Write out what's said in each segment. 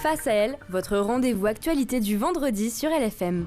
Face à elle, votre rendez-vous actualité du vendredi sur LFM.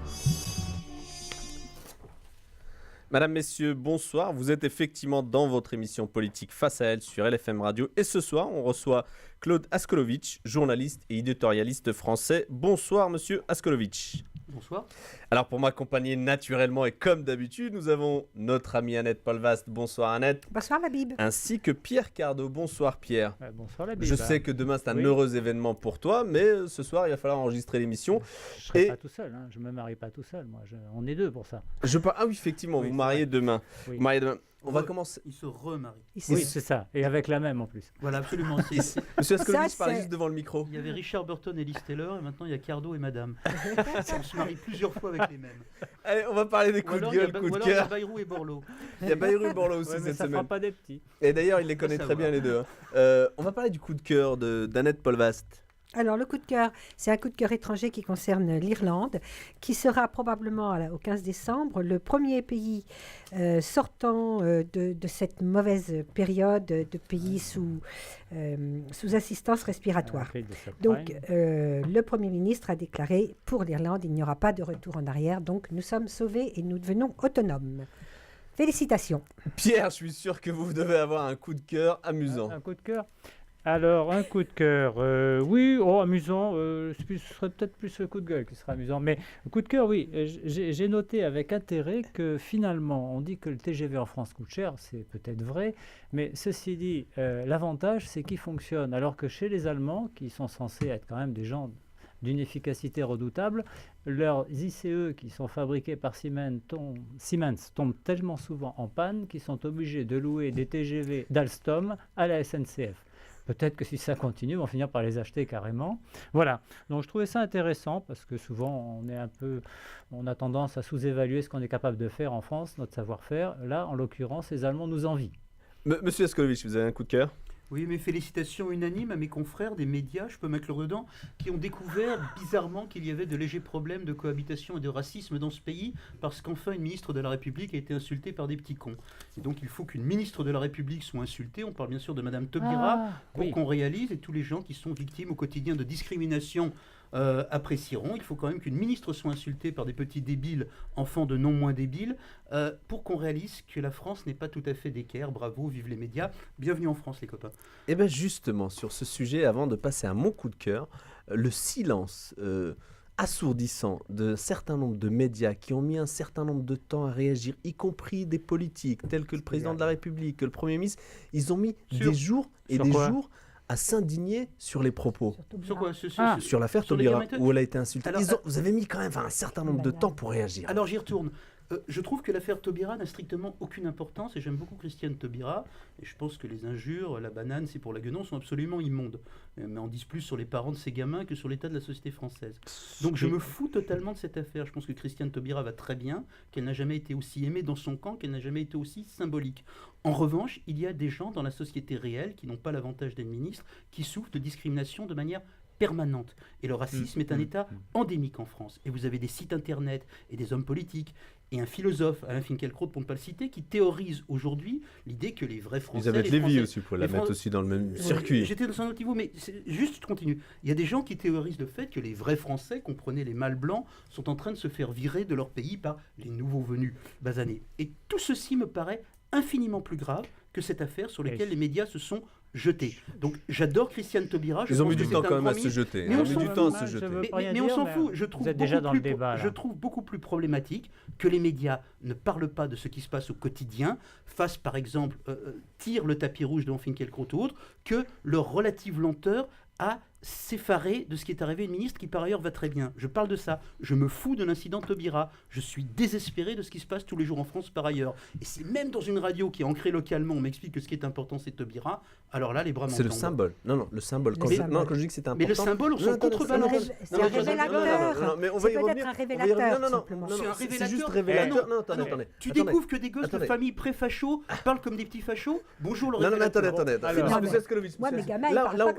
Madame, Messieurs, bonsoir. Vous êtes effectivement dans votre émission politique Face à elle sur LFM Radio. Et ce soir, on reçoit Claude Askolovitch, journaliste et éditorialiste français. Bonsoir, monsieur Askolovitch. Bonsoir. Alors, pour m'accompagner naturellement et comme d'habitude, nous avons notre amie Annette Polvast. Bonsoir, Annette. Bonsoir, la Bible. Ainsi que Pierre Cardot. Bonsoir, Pierre. Bonsoir, la Bible. Je sais que demain, c'est un heureux événement pour toi, mais ce soir, il va falloir enregistrer l'émission. Je ne serai pas tout seul. Je ne me marie pas tout seul. Moi, on est deux pour ça. Ah oui, effectivement, vous mariez demain. Oui. Vous mariez demain. On va commencer. Il se remarie. Oui, c'est ça. Et avec la même en plus. Voilà, absolument. Monsieur Askolovitch parle juste devant le micro. Il y avait Richard Burton et Liz Taylor, et maintenant il y a Cardot et Madame. On se marie plusieurs fois avec les mêmes. Allez, on va parler des coups de gueule, coups de cœur. Il y a Bayrou et Borloo. Il y a Bayrou et Borloo aussi mais cette ça semaine. fera pas des petits. Et d'ailleurs, il les connaît très bien les deux. On va parler du coup de cœur d'Annette Polvast. Alors, le coup de cœur, c'est un coup de cœur étranger qui concerne l'Irlande, qui sera probablement au 15 décembre le premier pays sortant de cette mauvaise période de pays sous assistance respiratoire. Donc, le Premier ministre a déclaré, pour l'Irlande, il n'y aura pas de retour en arrière, donc nous sommes sauvés et nous devenons autonomes. Félicitations. Pierre, je suis sûr que vous devez avoir un coup de cœur amusant. Un coup de cœur. Alors, un coup de cœur, oui, amusant, ce serait peut-être plus le coup de gueule qui serait amusant, mais le coup de cœur, oui, j'ai noté avec intérêt que finalement, on dit que le TGV en France coûte cher, c'est peut-être vrai, mais ceci dit, l'avantage, c'est qu'il fonctionne, alors que chez les Allemands, qui sont censés être quand même des gens d'une efficacité redoutable, leurs ICE qui sont fabriqués par Siemens tombent tellement souvent en panne qu'ils sont obligés de louer des TGV d'Alstom à la SNCF. Peut-être que si ça continue, on va finir par les acheter carrément. Voilà. Donc je trouvais ça intéressant parce que souvent on a tendance à sous-évaluer ce qu'on est capable de faire en France, notre savoir-faire. Là, en l'occurrence, les Allemands nous envient. Monsieur Askolovitch, vous avez un coup de cœur ? Oui, mes félicitations unanimes à mes confrères des médias, je peux m'inclure dedans, qui ont découvert bizarrement qu'il y avait de légers problèmes de cohabitation et de racisme dans ce pays, parce qu'enfin une ministre de la République a été insultée par des petits cons. Et donc il faut qu'une ministre de la République soit insultée, on parle bien sûr de Madame Taubira, pour qu'on réalise, et tous les gens qui sont victimes au quotidien de discrimination apprécieront. Il faut quand même qu'une ministre soit insultée par des petits débiles, enfants de non moins débiles, pour qu'on réalise que la France n'est pas tout à fait d'équerre. Bravo, vive les médias. Bienvenue en France, les copains. Et bien justement, sur ce sujet, avant de passer à mon coup de cœur, le silence assourdissant d'un certain nombre de médias qui ont mis un certain nombre de temps à réagir, y compris des politiques tels que le président de la République, que le Premier ministre, ils ont mis des jours et des jours à s'indigner sur les propos. Sur quoi sur l'affaire Taubira, où elle a été insultée. Alors, vous avez mis quand même un certain nombre de temps pour réagir. Alors j'y retourne. Je trouve que l'affaire Taubira n'a strictement aucune importance et j'aime beaucoup Christiane Taubira et je pense que les injures, la banane, c'est pour la guenon, sont absolument immondes. Mais on dit plus sur les parents de ces gamins que sur l'état de la société française. Donc je me fous totalement de cette affaire. Je pense que Christiane Taubira va très bien, qu'elle n'a jamais été aussi aimée dans son camp, qu'elle n'a jamais été aussi symbolique. En revanche, il y a des gens dans la société réelle qui n'ont pas l'avantage d'être ministres, qui souffrent de discrimination de manière permanente. Et le racisme est un état endémique en France. Et vous avez des sites internet et des hommes politiques et un philosophe, Alain Finkielkraut pour ne pas le citer, qui théorise aujourd'hui l'idée que les vrais Français... Elisabeth Lévy aussi, pour la mettre aussi dans le même circuit. J'étais dans un autre niveau, mais juste je continue. Il y a des gens qui théorisent le fait que les vrais Français, comprenez les mâles blancs, sont en train de se faire virer de leur pays par les nouveaux venus basanés. Et tout ceci me paraît infiniment plus grave que cette affaire sur laquelle les médias se sont jetés. Donc j'adore Christiane Taubira. Ils ont mis du temps quand même à se jeter. Mais on s'en fout. Je trouve beaucoup plus problématique que les médias ne parlent pas de ce qui se passe au quotidien, fassent par exemple, tirent le tapis rouge de Finkielkraut ou autre, que leur relative lenteur à s'effarer de ce qui est arrivé à une ministre qui par ailleurs va très bien. Je parle de ça. Je me fous de l'incident Taubira. Je suis désespéré de ce qui se passe tous les jours en France par ailleurs. Et si même dans une radio qui est ancrée localement, on m'explique que ce qui est important c'est Taubira, alors là les bras m'en C'est le tombent. symbole. Non, le symbole. Quand je dis que c'est important. Mais le symbole, on s'en contrebalance. C'est un révélateur. Non, mais on va y revenir. C'est peut-être un révélateur. Non, c'est un révélateur. C'est juste révélateur. Non, attendez. Tu découvres que des gosses de famille pré-fachos parlent comme des petits fachos. Bonjour le révélateur. Non, attendez.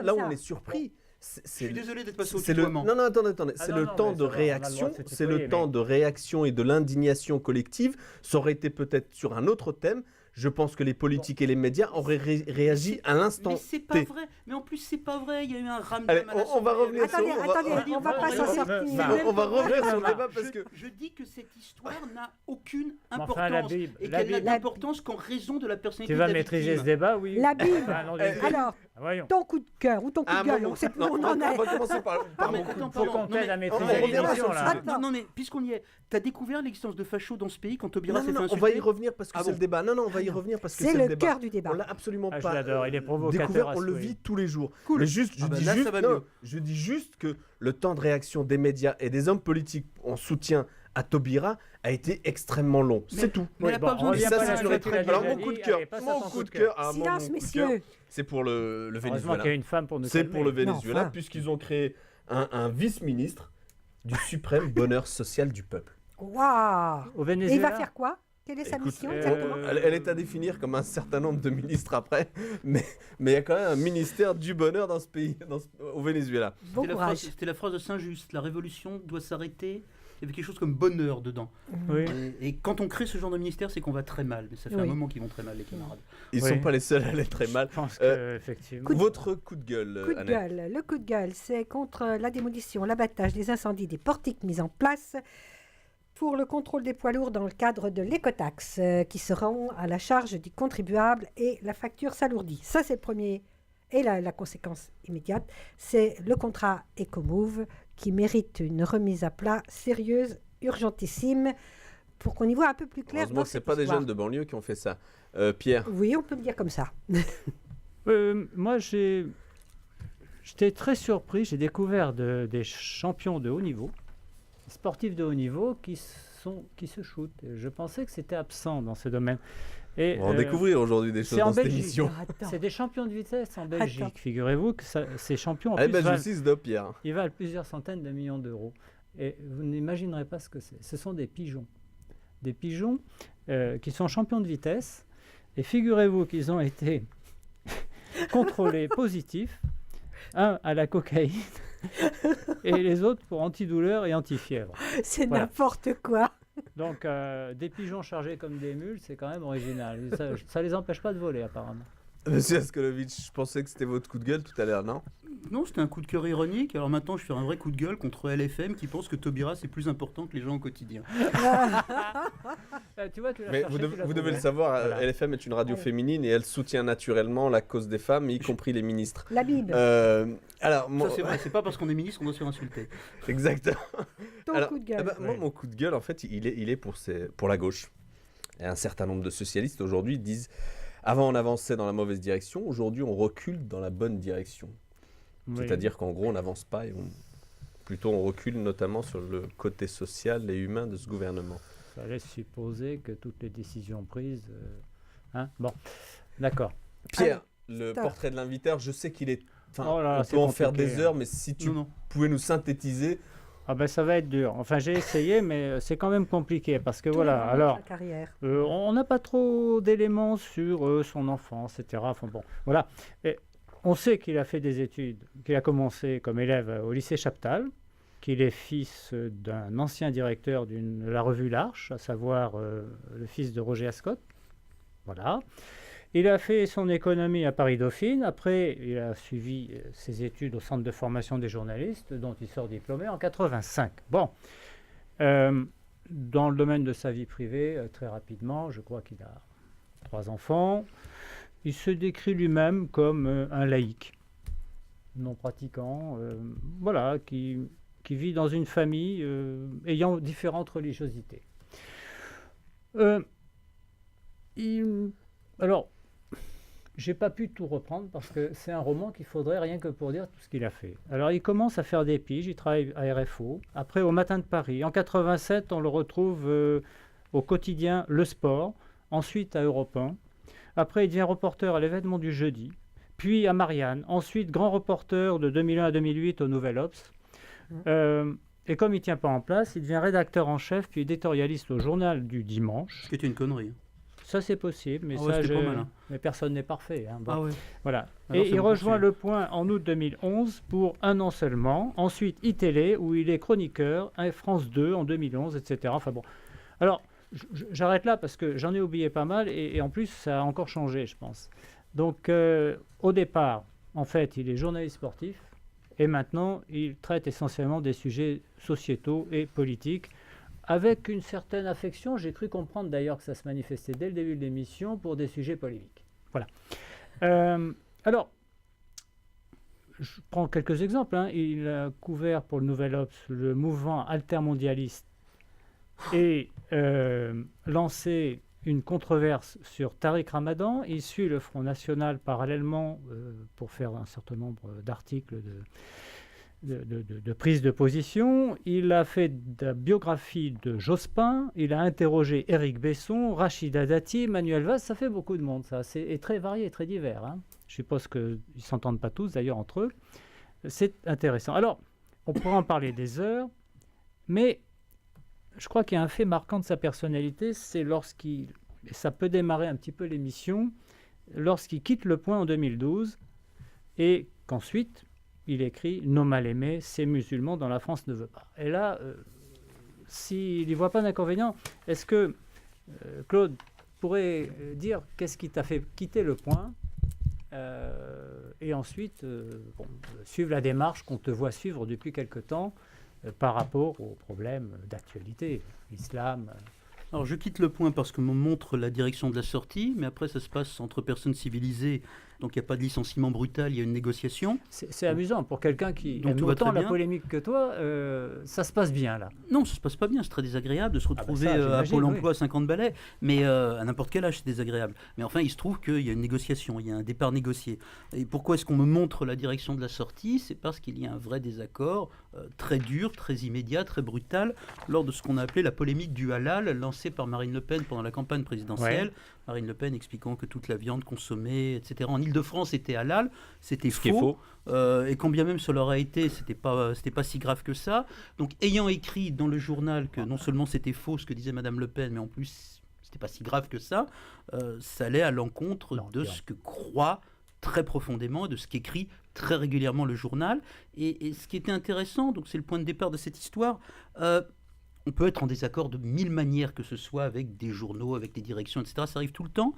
Là où on est surpris. Je suis désolé d'être passé au tutoiement. Non, attendez. C'est le temps de réaction. C'est le temps de réaction et de l'indignation collective. Ça aurait été peut-être sur un autre thème. je pense que les politiques et les médias auraient réagi à l'instant Mais c'est pas T. vrai. Mais en plus, c'est pas vrai. Il y a eu un ramdam Allez, à on va l'Assemblée. revenir sur... Attendez, on va pas s'en sortir. On va revenir sur le débat parce que... Je dis que cette histoire n'a aucune Mais importance. enfin, la Bible, et la qu'elle n'a Bible. d'importance qu'en raison de la personnalité Tu vas de la maîtriser ce victime. débat, oui. La Bible. Enfin, non, Alors, voyons. ton coup de cœur ou ton coup de gueule, on sait plus où on en on est. va commencer par Non, mais mon coup de attends, Faut pardon, qu'on non, t'aide mais- à on maîtriser reviendra l'émission, sur le là. sujet. Non, mais puisqu'on y est, t'as découvert l'existence de fachos dans ce pays quand Taubira s'est fait on insulter. va y revenir parce que Ah c'est bon le débat. Non, on va y revenir parce que C'est c'est le le débat. cœur du débat. On l'a absolument Ah, je pas l'adore, il est provocateur découvert, à on le souhait. vit tous les jours. Cool. Mais juste, Ah bah là, ça va mieux. je dis juste que le temps de réaction des médias et des hommes politiques en soutien à Taubira a été extrêmement long. Mais- C'est tout. Mais elle a bon, pas besoin on de Et revient ça, pas c'est là-dessus, une tu réplique. l'as Alors, déjà mon coup de dit. cœur, Allez, passe à mon ton coup de cœur, Silence, messieurs. c'est pour le Heureusement Venezuela. qu'il y a une femme pour nous C'est calmer. pour le Non, Venezuela, enfin. puisqu'ils ont créé un vice-ministre du suprême bonheur social du peuple. Waouh. Au Et il Venezuela. va faire quoi? Quelle est sa Écoute, mission euh, exactement? Elle est à définir comme un certain nombre de ministres après, mais il y a quand même un ministère du bonheur dans ce pays, au Venezuela. Bon courage. C'était la phrase de Saint-Just. La révolution doit s'arrêter. Il y avait quelque chose comme bonheur dedans. Oui. Et quand on crée ce genre de ministère, c'est qu'on va très mal. Mais ça fait un Oui. moment qu'ils vont très mal, les camarades. Ils Oui. sont pas les seuls à aller très mal. Je pense Euh, que, effectivement. Votre coup de gueule, Coup de Annette. gueule. Le coup de gueule, c'est contre la démolition, l'abattage des incendies des portiques mis en place pour le contrôle des poids lourds dans le cadre de l'écotaxe qui seront à la charge du contribuable et la facture s'alourdit. Ça, c'est le premier. Et la conséquence immédiate, c'est le contrat EcoMove qui mérite une remise à plat sérieuse, urgentissime, pour qu'on y voit un peu plus clair. Heureusement dans que c'est cette pas des histoire. jeunes de banlieue qui ont fait ça. Pierre, Oui, on peut le dire comme ça. Moi, j'étais très surpris. J'ai découvert des champions de haut niveau, des sportifs de haut niveau qui se shootent. Je pensais que c'était absent dans ce domaine. Et, on va en découvrir aujourd'hui des choses c'est en dans cette Belgique. émission. c'est des champions de vitesse en Belgique. Attends. Figurez-vous que ces champions en Allez, plus ben, je valent, vous cite Pierre. ils valent plusieurs centaines de millions d'euros. Et vous n'imaginerez pas ce que c'est. Ce sont des pigeons. Des pigeons qui sont champions de vitesse. Et figurez-vous qu'ils ont été contrôlés positifs. Un à la cocaïne et les autres pour antidouleur et antifièvre. C'est Voilà. n'importe quoi. Donc des pigeons chargés comme des mules, c'est quand même original. Ça les empêche pas de voler apparemment. Monsieur Askolovitch, je pensais que c'était votre coup de gueule tout à l'heure, non? Non, c'était un coup de cœur ironique. Alors maintenant, je fais un vrai coup de gueule contre LFM qui pense que Taubira, c'est plus important que les gens au quotidien. Tu vois, tu l'as Mais cherché, tu l'as vous devez trouvé. le savoir, Voilà. LFM est une radio Ouais. féminine et elle soutient naturellement la cause des femmes, y compris les ministres. La Bible. Alors, moi, Ça, c'est vrai. C'est pas parce qu'on est ministre qu'on doit se faire insulter. exactement. Ton Alors, coup de gueule. eh ben, moi, Ouais. mon coup de gueule, en fait, il est pour la gauche. Et un certain nombre de socialistes aujourd'hui disent avant on avançait dans la mauvaise direction, aujourd'hui on recule dans la bonne direction. Oui. C'est-à-dire qu'en gros on n'avance pas et plutôt on recule notamment sur le côté social et humain de ce gouvernement. Ça laisse supposer que toutes les décisions prises. Bon, d'accord. Pierre, le stop. portrait de l'inviteur, je sais qu'il est. Enfin, Oh là là, on c'est peut en faire compliqué, des hein. heures, mais si tu Non. pouvais nous synthétiser. Ah ben ça va être dur. Enfin j'ai essayé, mais c'est quand même compliqué parce que Tous les voilà. moments de Alors. sa carrière. On n'a pas trop d'éléments sur son enfance, etc. Enfin bon, voilà. Et on sait qu'il a fait des études, qu'il a commencé comme élève au lycée Chaptal, qu'il est fils d'un ancien directeur de la revue L'Arche, à savoir le fils de Roger Ascot. Voilà. Il a fait son économie à Paris-Dauphine. Après, il a suivi ses études au Centre de formation des journalistes, dont il sort diplômé en 85. Bon. Dans le domaine de sa vie privée, très rapidement, je crois qu'il a 3 enfants. Il se décrit lui-même comme un laïc, non pratiquant, voilà, qui vit dans une famille ayant différentes religiosités. Alors, j'ai pas pu tout reprendre parce que c'est un roman qu'il faudrait rien que pour dire tout ce qu'il a fait. Alors, il commence à faire des piges, il travaille à RFO, après au Matin de Paris. En 87, on le retrouve au quotidien Le Sport, ensuite à Europe 1. Après, il devient reporter à l'événement du jeudi, puis à Marianne, ensuite grand reporter de 2001 à 2008 au Nouvel Obs. Et comme il ne tient pas en place, il devient rédacteur en chef, puis éditorialiste au journal du dimanche. Ce qui était une connerie. Ça, c'est possible, mais, Ah ouais, ça, c'était pas mal, hein. mais personne n'est parfait. Hein. Bon, ouais. voilà. Alors, Et ça il me rejoint poursuit. Le Point en août 2011 pour 1 an seulement. Ensuite, iTélé, où il est chroniqueur, à France 2 en 2011, etc. Enfin bon. Alors, J'arrête là parce que j'en ai oublié pas mal et en plus, ça a encore changé, je pense. Donc, au départ, en fait, il est journaliste sportif et maintenant, il traite essentiellement des sujets sociétaux et politiques avec une certaine affection. J'ai cru comprendre d'ailleurs que ça se manifestait dès le début de l'émission pour des sujets polémiques. Voilà. Alors, je prends quelques exemples. Il a couvert pour le Nouvel Obs le mouvement altermondialiste et lancé une controverse sur Tariq Ramadan. Il suit le Front National parallèlement pour faire un certain nombre d'articles de prise de position. Il a fait de la biographie de Jospin. Il a interrogé Éric Besson, Rachida Dati, Manuel Valls. Ça fait beaucoup de monde, ça. C'est très varié, très divers. Je suppose qu'ils ne s'entendent pas tous, d'ailleurs, entre eux. C'est intéressant. Alors, on pourra en parler des heures, mais je crois qu'il y a un fait marquant de sa personnalité, c'est lorsqu'il, et ça peut démarrer un petit peu l'émission, lorsqu'il quitte Le Point en 2012 et qu'ensuite, il écrit « Nos mal-aimés, ces musulmans dont la France ne veut pas ». Et là, s'il n'y voit pas d'inconvénient, est-ce que Claude pourrait dire qu'est-ce qui t'a fait quitter Le Point et ensuite suivre la démarche qu'on te voit suivre depuis quelque temps par rapport aux problèmes d'actualité, l'islam. Alors je quitte Le Point parce qu'on me montre la direction de la sortie, mais après ça se passe entre personnes civilisées, donc il n'y a pas de licenciement brutal, il y a une négociation. C'est amusant pour quelqu'un qui donc, aime autant la polémique que toi, ça se passe bien là. Non, ça se passe pas bien, c'est très désagréable de se retrouver à Pôle emploi à 50 balais, mais à n'importe quel âge c'est désagréable. Mais enfin il se trouve qu'il y a une négociation, il y a un départ négocié. Et pourquoi est-ce qu'on me montre la direction de la sortie? C'est parce qu'il y a un vrai désaccord très dur, très immédiat, très brutal, lors de ce qu'on a appelé la polémique du halal, lancée par Marine Le Pen pendant la campagne présidentielle. Ouais. Marine Le Pen expliquant que toute la viande consommée, etc., en Ile-de-France était halal, c'était faux. Et quand bien même cela aurait été, c'était pas si grave que ça. Donc ayant écrit dans le journal que non seulement c'était faux ce que disait Madame Le Pen, mais en plus c'était pas si grave que ça, ça allait à l'encontre de ce que croit très profondément, de ce qu'écrit très régulièrement le journal. Et ce qui était intéressant, donc c'est le point de départ de cette histoire, on peut être en désaccord de mille manières que ce soit avec des journaux, avec des directions, etc. Ça arrive tout le temps.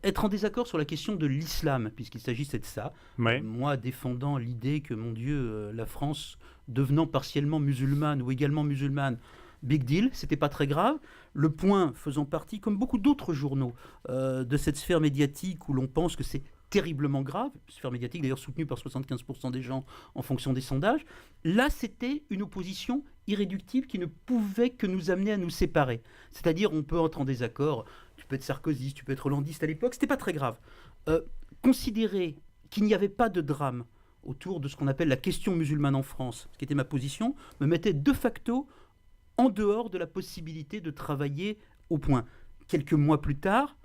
Être en désaccord sur la question de l'islam, puisqu'il s'agissait de ça. Ouais. Moi, défendant l'idée que, mon Dieu, la France devenant partiellement musulmane ou également musulmane, big deal, c'était pas très grave. Le Point faisant partie, comme beaucoup d'autres journaux, de cette sphère médiatique où l'on pense que c'est terriblement grave, sphère médiatique d'ailleurs soutenue par 75% des gens en fonction des sondages, là c'était une opposition irréductible qui ne pouvait que nous amener à nous séparer. C'est-à-dire on peut être en désaccord, tu peux être sarkozyste, tu peux être hollandiste à l'époque, c'était pas très grave. Considérer qu'il n'y avait pas de drame autour de ce qu'on appelle la question musulmane en France, ce qui était ma position, me mettait de facto en dehors de la possibilité de travailler au Point. Quelques mois plus tard,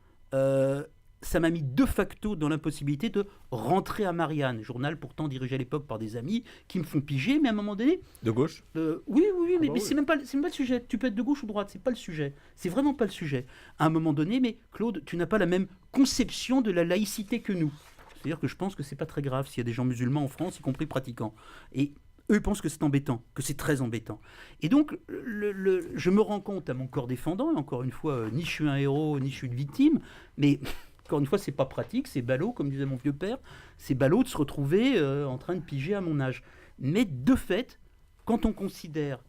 ça m'a mis de facto dans l'impossibilité de rentrer à Marianne, journal pourtant dirigé à l'époque par des amis qui me font piger, mais à un moment donné... De gauche ? Oui, mais c'est même pas le sujet. Tu peux être de gauche ou de droite, c'est pas le sujet. C'est vraiment pas le sujet. À un moment donné, mais Claude, tu n'as pas la même conception de la laïcité que nous. C'est-à-dire que je pense que c'est pas très grave s'il y a des gens musulmans en France, y compris pratiquants. Et eux pensent que c'est embêtant, que c'est très embêtant. Et donc, je me rends compte à mon corps défendant, et encore une fois, ni je suis un héros, ni je suis une victime, mais... Encore une fois, c'est pas pratique, c'est ballot, comme disait mon vieux père, c'est ballot de se retrouver en train de piger à mon âge. Mais de fait, quand on considère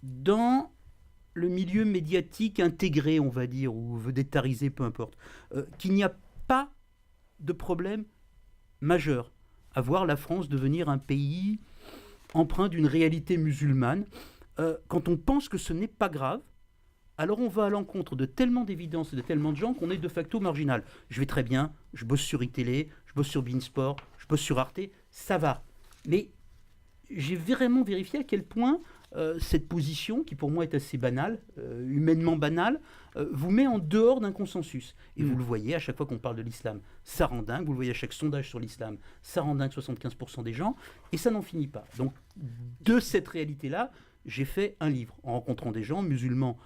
dans le milieu médiatique intégré, on va dire, ou vedettarisé, peu importe, qu'il n'y a pas de problème majeur à voir la France devenir un pays empreint d'une réalité musulmane, quand on pense que ce n'est pas grave, alors on va à l'encontre de tellement d'évidence et de tellement de gens qu'on est de facto marginal. Je vais très bien, je bosse sur iTélé, je bosse sur Beansport, je bosse sur Arte, ça va. Mais j'ai vraiment vérifié à quel point cette position, qui pour moi est assez banale, humainement banale, vous met en dehors d'un consensus. Et vous le voyez, à chaque fois qu'on parle de l'islam, ça rend dingue. Vous le voyez à chaque sondage sur l'islam, ça rend dingue 75% des gens. Et ça n'en finit pas. Donc, de cette réalité-là, j'ai fait un livre en rencontrant des gens musulmans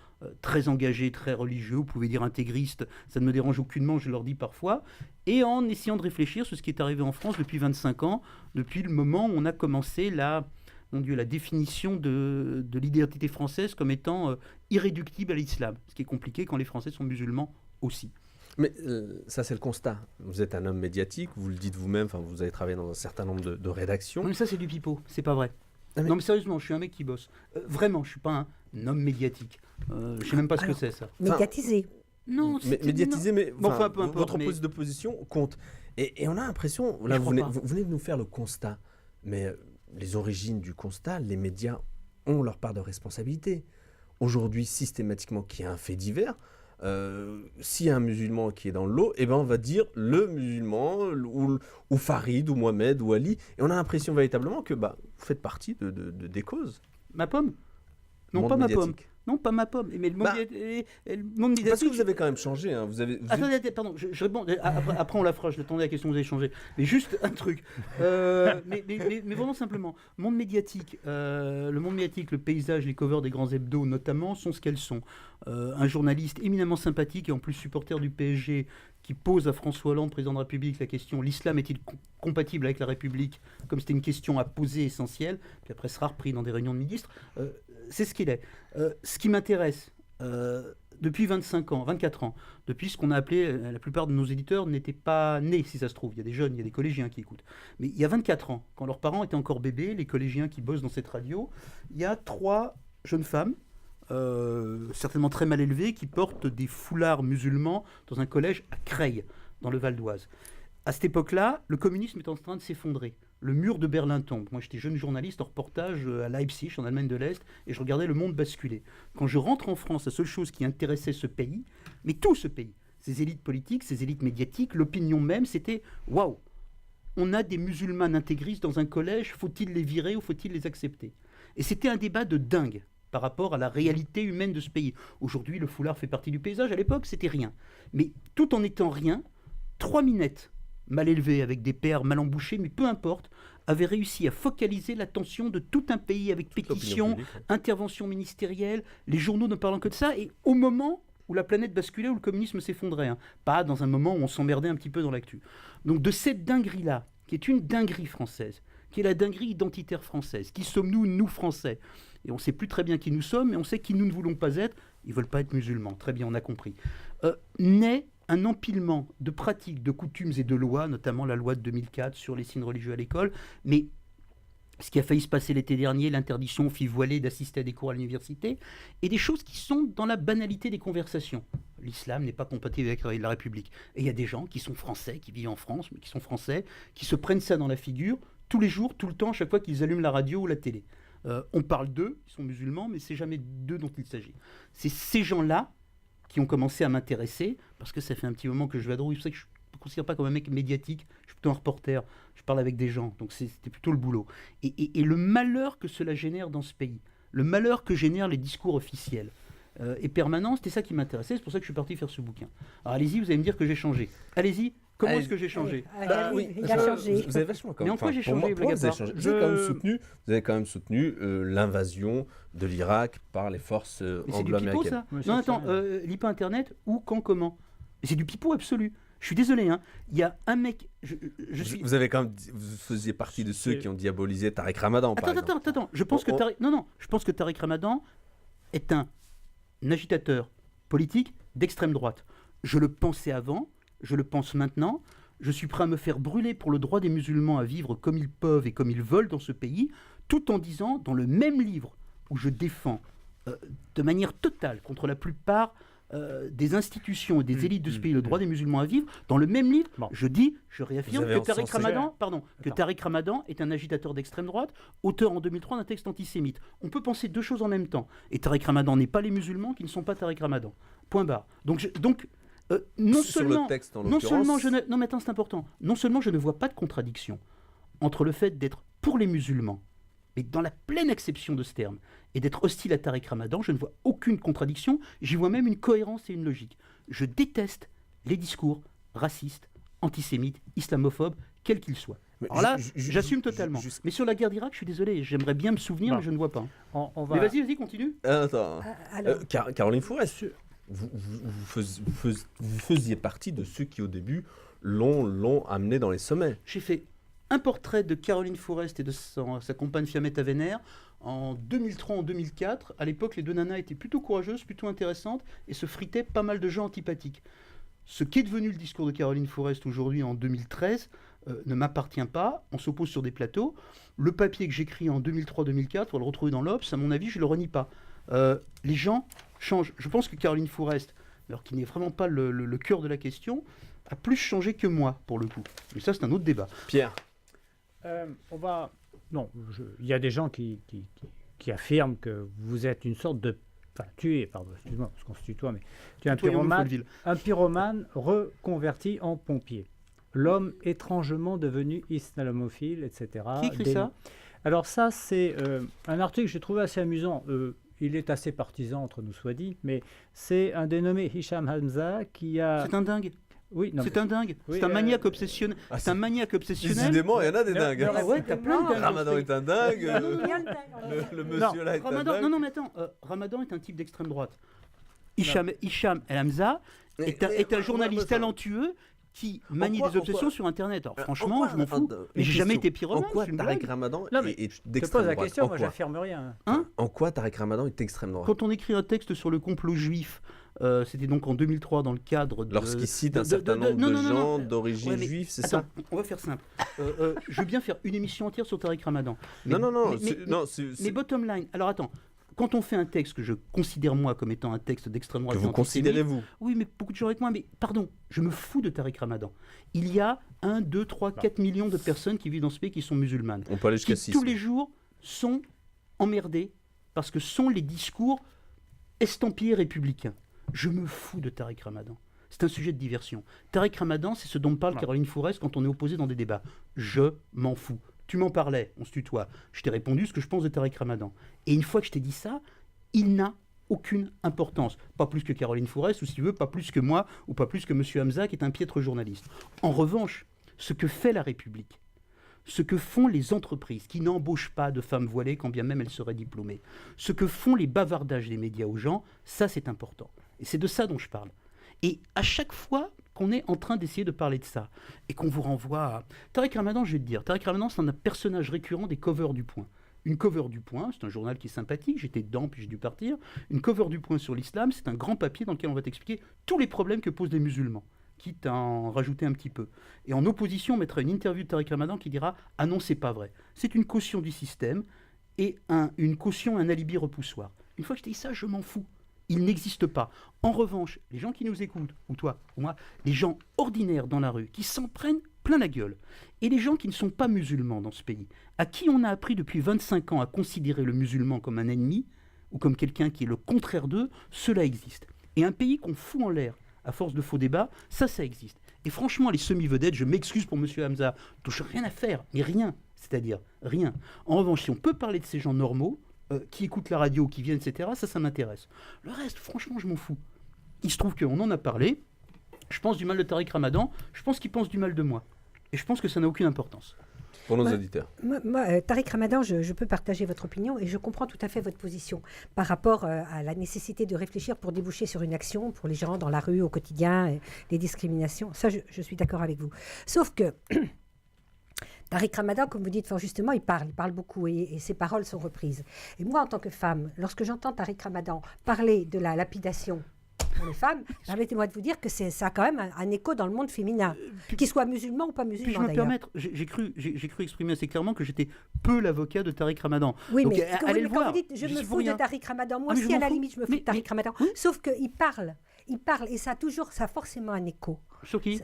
très engagés, très religieux, vous pouvez dire intégristes, ça ne me dérange aucunement, je leur dis parfois, et en essayant de réfléchir sur ce qui est arrivé en France depuis 25 ans, depuis le moment où on a commencé la mon Dieu, la définition de l'identité française comme étant irréductible à l'islam. Ce qui est compliqué quand les Français sont musulmans aussi. Mais ça, c'est le constat. Vous êtes un homme médiatique, vous le dites vous-même, vous avez travaillé dans un certain nombre de rédactions. Non, mais ça, c'est du pipeau, c'est pas vrai. Ah, mais- Non, mais sérieusement, je suis un mec qui bosse. Vraiment, je suis pas un homme médiatique. Je sais même pas ce que Alors, c'est, ça. Médiatisé. Non, Médiatisé, mais Bon, enfin, peu importe, votre mais- prise de position compte. Et on a l'impression, là, je vous crois pas. venez de nous faire le constat, mais les origines du constat, les médias ont leur part de responsabilité. Aujourd'hui, systématiquement, qu'il y a un fait divers, s'il y a un musulman qui est dans l'eau, eh ben on va dire le musulman, ou Farid, ou Mohamed, ou Ali, et on a l'impression véritablement que vous faites partie des causes. Ma pomme? Non, Monde pas ma pomme. médiatique. Non, pas ma pomme. Mais le monde, Bah, le monde médiatique... Parce que vous avez quand même changé. Hein. Attendez, pardon, je réponds. Après, on la fera. Je attendais la question que vous avez changé. Mais juste un truc. Mais vraiment simplement. Monde médiatique, le monde médiatique, le paysage, les covers des grands hebdos notamment, sont ce qu'elles sont. Un journaliste éminemment sympathique et en plus supporter du PSG qui pose à François Hollande, président de la République, la question: l'islam est-il compatible avec la République? Comme c'était une question à poser essentielle, puis après sera repris dans des réunions de ministres. C'est ce qu'il est. Ce qui m'intéresse, depuis 24 ans, depuis ce qu'on a appelé, la plupart de nos éditeurs n'étaient pas nés, si ça se trouve. Il y a des jeunes, il y a des collégiens qui écoutent. Mais il y a 24 ans, quand leurs parents étaient encore bébés, les collégiens qui bossent dans cette radio, il y a 3 jeunes femmes, certainement très mal élevées, qui portent des foulards musulmans dans un collège à Creil, dans le Val d'Oise. À cette époque-là, le communisme est en train de s'effondrer. Le mur de Berlin tombe. Moi, j'étais jeune journaliste en reportage à Leipzig, en Allemagne de l'Est, et je regardais le monde basculer. Quand je rentre en France, la seule chose qui intéressait ce pays, mais tout ce pays, ses élites politiques, ses élites médiatiques, l'opinion même, c'était « Waouh, on a des musulmans intégristes dans un collège, faut-il les virer ou faut-il les accepter ?» Et c'était un débat de dingue par rapport à la réalité humaine de ce pays. Aujourd'hui, le foulard fait partie du paysage. À l'époque, c'était rien. Mais tout en étant rien, 3 minettes mal élevés, avec des pères mal embouchés, mais peu importe, avaient réussi à focaliser l'attention de tout un pays avec pétitions, interventions ministérielles, les journaux ne parlant que de ça, et au moment où la planète basculait, où le communisme s'effondrait, hein, pas dans un moment où on s'emmerdait un petit peu dans l'actu. Donc de cette dinguerie-là, qui est une dinguerie française, qui est la dinguerie identitaire française, qui sommes-nous, nous Français? Et on ne sait plus très bien qui nous sommes, mais on sait qui nous ne voulons pas être, ils ne veulent pas être musulmans, très bien, on a compris. Naît un empilement de pratiques, de coutumes et de lois, notamment la loi de 2004 sur les signes religieux à l'école, mais ce qui a failli se passer l'été dernier, l'interdiction aux filles voilées d'assister à des cours à l'université, et des choses qui sont dans la banalité des conversations. L'islam n'est pas compatible avec la République. Et il y a des gens qui sont français, qui vivent en France, mais qui sont français, qui se prennent ça dans la figure tous les jours, tout le temps, à chaque fois qu'ils allument la radio ou la télé. On parle d'eux, ils sont musulmans, mais c'est jamais d'eux dont il s'agit. C'est ces gens-là qui ont commencé à m'intéresser, parce que ça fait un petit moment que je vadrouille. C'est pour ça que je ne me considère pas comme un mec médiatique, je suis plutôt un reporter, je parle avec des gens, donc c'était plutôt le boulot. Et le malheur que cela génère dans ce pays, le malheur que génèrent les discours officiels et permanents, c'était ça qui m'intéressait, c'est pour ça que je suis parti faire ce bouquin. Alors allez-y, vous allez me dire que j'ai changé. Allez-y, comment est-ce que j'ai changé? Il a changé. Vous avez vachement Mais en quoi j'ai changé, pour moi, vous avez Blagapar? changé. Vous avez quand même soutenu l'invasion de l'Irak par les forces Mais c'est du pipeau, anglo-américaines. ça. Oui, Non, c'est attends, ça. lis pas Internet, où, quand, comment. Mais c'est du pipeau absolu. Je suis désolé, hein. Il y a un mec... Vous avez quand même, vous faisiez partie de ceux qui ont diabolisé Tariq Ramadan, par exemple. Attends. Je pense que Tariq Ramadan est un agitateur politique d'extrême droite. Je le pensais avant, je le pense maintenant. Je suis prêt à me faire brûler pour le droit des musulmans à vivre comme ils peuvent et comme ils veulent dans ce pays, tout en disant, dans le même livre où je défends de manière totale contre la plupart des institutions et des élites de ce pays le droit des musulmans à vivre, dans le même livre, Bon. je réaffirme Vous avez que Tariq encensé. Tariq Ramadan est un agitateur d'extrême droite, auteur en 2003 d'un texte antisémite. On peut penser 2 choses en même temps. Et Tariq Ramadan n'est pas les musulmans qui ne sont pas Tariq Ramadan. Point barre. Donc non Sur seulement... le texte, en Non l'occurrence, seulement je ne... Non mais attends, c'est important. Non seulement je ne vois pas de contradiction entre le fait d'être pour les musulmans, mais dans la pleine acception de ce terme, et d'être hostile à Tariq Ramadan, je ne vois aucune contradiction, j'y vois même une cohérence et une logique. Je déteste les discours racistes, antisémites, islamophobes, quels qu'ils soient. mais Alors là, ju- j'assume totalement. juste- Mais sur la guerre d'Irak, je suis désolé, j'aimerais bien me souvenir, Bon. mais je ne vois pas. On va... Mais vas-y, continue. Attends. Alors, Caroline Fourest, vous faisiez partie de ceux qui, au début, l'ont amené dans les sommets. J'ai fait un portrait de Caroline Fourest et de sa compagne Fiammetta Wener en 2003, en 2004. À l'époque, les deux nanas étaient plutôt courageuses, plutôt intéressantes et se fritaient pas mal de gens antipathiques. Ce qui est devenu le discours de Caroline Fourest aujourd'hui en 2013 ne m'appartient pas. On s'oppose sur des plateaux. Le papier que j'écris en 2003-2004, on va le retrouver dans l'Obs, à mon avis, je ne le renie pas. Les gens changent. Je pense que Caroline Fourest, alors qui n'est vraiment pas le cœur de la question, a plus changé que moi, pour le coup. Mais ça, c'est un autre débat. Pierre. Non, il y a des gens qui affirment que vous êtes une sorte de... Enfin, tu es, pardon, excuse-moi, parce qu'on se tutoie, mais tu es un pyromane reconverti en pompier. L'homme étrangement devenu islamophile, etc. Qui écrit ça ? Alors ça, c'est un article que j'ai trouvé assez amusant. Il est assez partisan, entre nous soit dit, mais c'est un dénommé Hicham Hamza qui a... C'est un dingue. Oui, non, c'est un dingue. Oui, c'est un maniaque obsessionnel. C'est un maniaque obsessionnel. Décidément, il y en a des dingues. Ah ouais, t'as plein de dingues. Ramadan est un dingue. Le monsieur là est un Ramadan, dingue. non, mais attends. Ramadan est un type d'extrême droite. Hicham El Hamza est un journaliste talentueux qui manie des obsessions sur Internet. Alors franchement, je m'en fous. Mais j'ai jamais été pyromane. En quoi Tariq Ramadan est je te d'extrême pose la droite question, moi j'affirme rien. En quoi Tariq Ramadan est extrême droite? Quand on écrit un texte sur le complot juif, c'était donc en 2003 dans le cadre de... Lorsqu'il cite un certain nombre de gens d'origine juive, c'est ça? On va faire simple. Je veux bien faire une émission entière sur Tariq Ramadan. Mais bottom line, alors attends. Quand on fait un texte que je considère moi comme étant un texte d'extrême droite... Que vous considérez vous? Oui, mais beaucoup de gens avec moi. Mais pardon, je me fous de Tariq Ramadan. Il y a 1, 2, 3, 4 millions de personnes qui vivent dans ce pays qui sont musulmanes. On peut aller jusqu'à qui 6. tous les jours sont emmerdés parce que sont les discours estampillés républicains. Je me fous de Tariq Ramadan. C'est un sujet de diversion. Tariq Ramadan, c'est ce dont me parle Caroline Fourest quand on est opposé dans des débats. Je m'en fous. Tu m'en parlais, on se tutoie. Je t'ai répondu ce que je pense de Tariq Ramadan. Et une fois que je t'ai dit ça, il n'a aucune importance. Pas plus que Caroline Fourest, ou si tu veux, pas plus que moi, ou pas plus que M. Hamza, qui est un piètre journaliste. En revanche, ce que fait la République, ce que font les entreprises qui n'embauchent pas de femmes voilées, quand bien même elles seraient diplômées, ce que font les bavardages des médias aux gens, ça c'est important. Et c'est de ça dont je parle. Et à chaque fois qu'on est en train d'essayer de parler de ça, et qu'on vous renvoie à... Tariq Ramadan, je vais te dire, Tariq Ramadan, c'est un personnage récurrent des covers du Point. Une cover du Point, c'est un journal qui est sympathique, j'étais dedans puis j'ai dû partir. Une cover du Point sur l'islam, c'est un grand papier dans lequel on va t'expliquer tous les problèmes que posent les musulmans, quitte à en rajouter un petit peu. Et en opposition, on mettra une interview de Tariq Ramadan qui dira « Ah non, c'est pas vrai ». C'est une caution du système et une caution, un alibi repoussoir. Une fois que je t'ai dit ça, je m'en fous. Il n'existe pas. En revanche, les gens qui nous écoutent, ou toi, ou moi, les gens ordinaires dans la rue, qui s'en prennent plein la gueule, et les gens qui ne sont pas musulmans dans ce pays, à qui on a appris depuis 25 ans à considérer le musulman comme un ennemi, ou comme quelqu'un qui est le contraire d'eux, cela existe. Et un pays qu'on fout en l'air, à force de faux débats, ça existe. Et franchement, les semi-vedettes, je m'excuse pour M. Hamza, touche rien à faire, mais rien, c'est-à-dire rien. En revanche, si on peut parler de ces gens normaux, qui écoutent la radio, qui viennent, etc., ça m'intéresse. Le reste, franchement, je m'en fous. Il se trouve qu'on en a parlé, je pense du mal de Tariq Ramadan, je pense qu'il pense du mal de moi. Et je pense que ça n'a aucune importance. Pour nos auditeurs. Moi, Tariq Ramadan, je peux partager votre opinion et je comprends tout à fait votre position par rapport à la nécessité de réfléchir pour déboucher sur une action pour les gens dans la rue, au quotidien, les discriminations. Ça, je suis d'accord avec vous. Sauf que... Tariq Ramadan, comme vous dites fort justement, il parle beaucoup et ses paroles sont reprises. Et moi, en tant que femme, lorsque j'entends Tariq Ramadan parler de la lapidation pour les femmes, permettez-moi de vous dire que ça a quand même un écho dans le monde féminin, qu'il soit musulman ou pas musulman. Puis-je me d'ailleurs. permettre, j'ai cru exprimer assez clairement que j'étais peu l'avocat de Tariq Ramadan. Oui, donc, mais allez le quand voir. vous dites je me fous de Tariq Ramadan, moi mais aussi je à m'en la fous. limite je me fous de Tariq Ramadan, oui. sauf qu'il parle et ça a forcément un écho. Sur qui?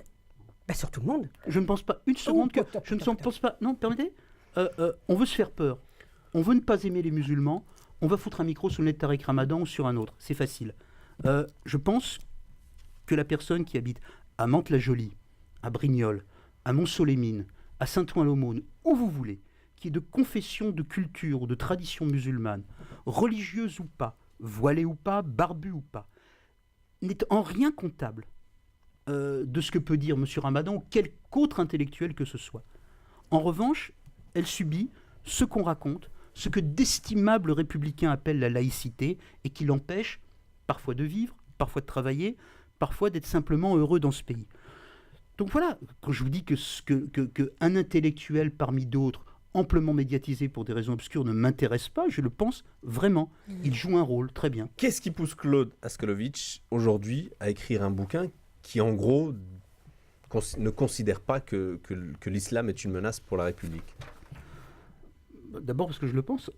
Sur tout le monde. Je ne pense pas une seconde que... Je ne pense pas... Non, permettez. On veut se faire peur. On veut ne pas aimer les musulmans. On va foutre un micro sur le nez de Tariq Ramadan ou sur un autre. C'est facile. Je pense que la personne qui habite à Mantes-la-Jolie, à Brignoles, à Mont-Solémine, à Saint-Ouen-l'Aumône, où vous voulez, qui est de confession, de culture ou de tradition musulmane, religieuse ou pas, voilée ou pas, barbue ou pas, n'est en rien comptable de ce que peut dire M. Ramadan ou quelque autre intellectuel que ce soit. En revanche, elle subit ce qu'on raconte, ce que d'estimables républicains appellent la laïcité et qui l'empêche parfois de vivre, parfois de travailler, parfois d'être simplement heureux dans ce pays. Donc voilà, quand je vous dis que un intellectuel parmi d'autres, amplement médiatisé pour des raisons obscures, ne m'intéresse pas, je le pense vraiment. Il joue un rôle, très bien. Qu'est-ce qui pousse Claude Askolovitch aujourd'hui à écrire un bouquin qui, en gros, ne considère pas que l'islam est une menace pour la République? D'abord parce que je le pense.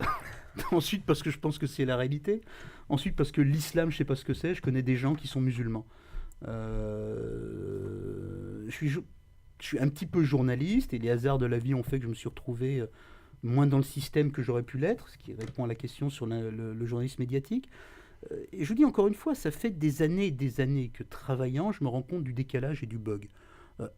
Ensuite parce que je pense que c'est la réalité. Ensuite parce que l'islam, je ne sais pas ce que c'est. Je connais des gens qui sont musulmans. Je suis un petit peu journaliste et les hasards de la vie ont fait que je me suis retrouvé moins dans le système que j'aurais pu l'être, ce qui répond à la question sur le journalisme médiatique. Et je vous dis encore une fois, ça fait des années et des années que travaillant, je me rends compte du décalage et du bug.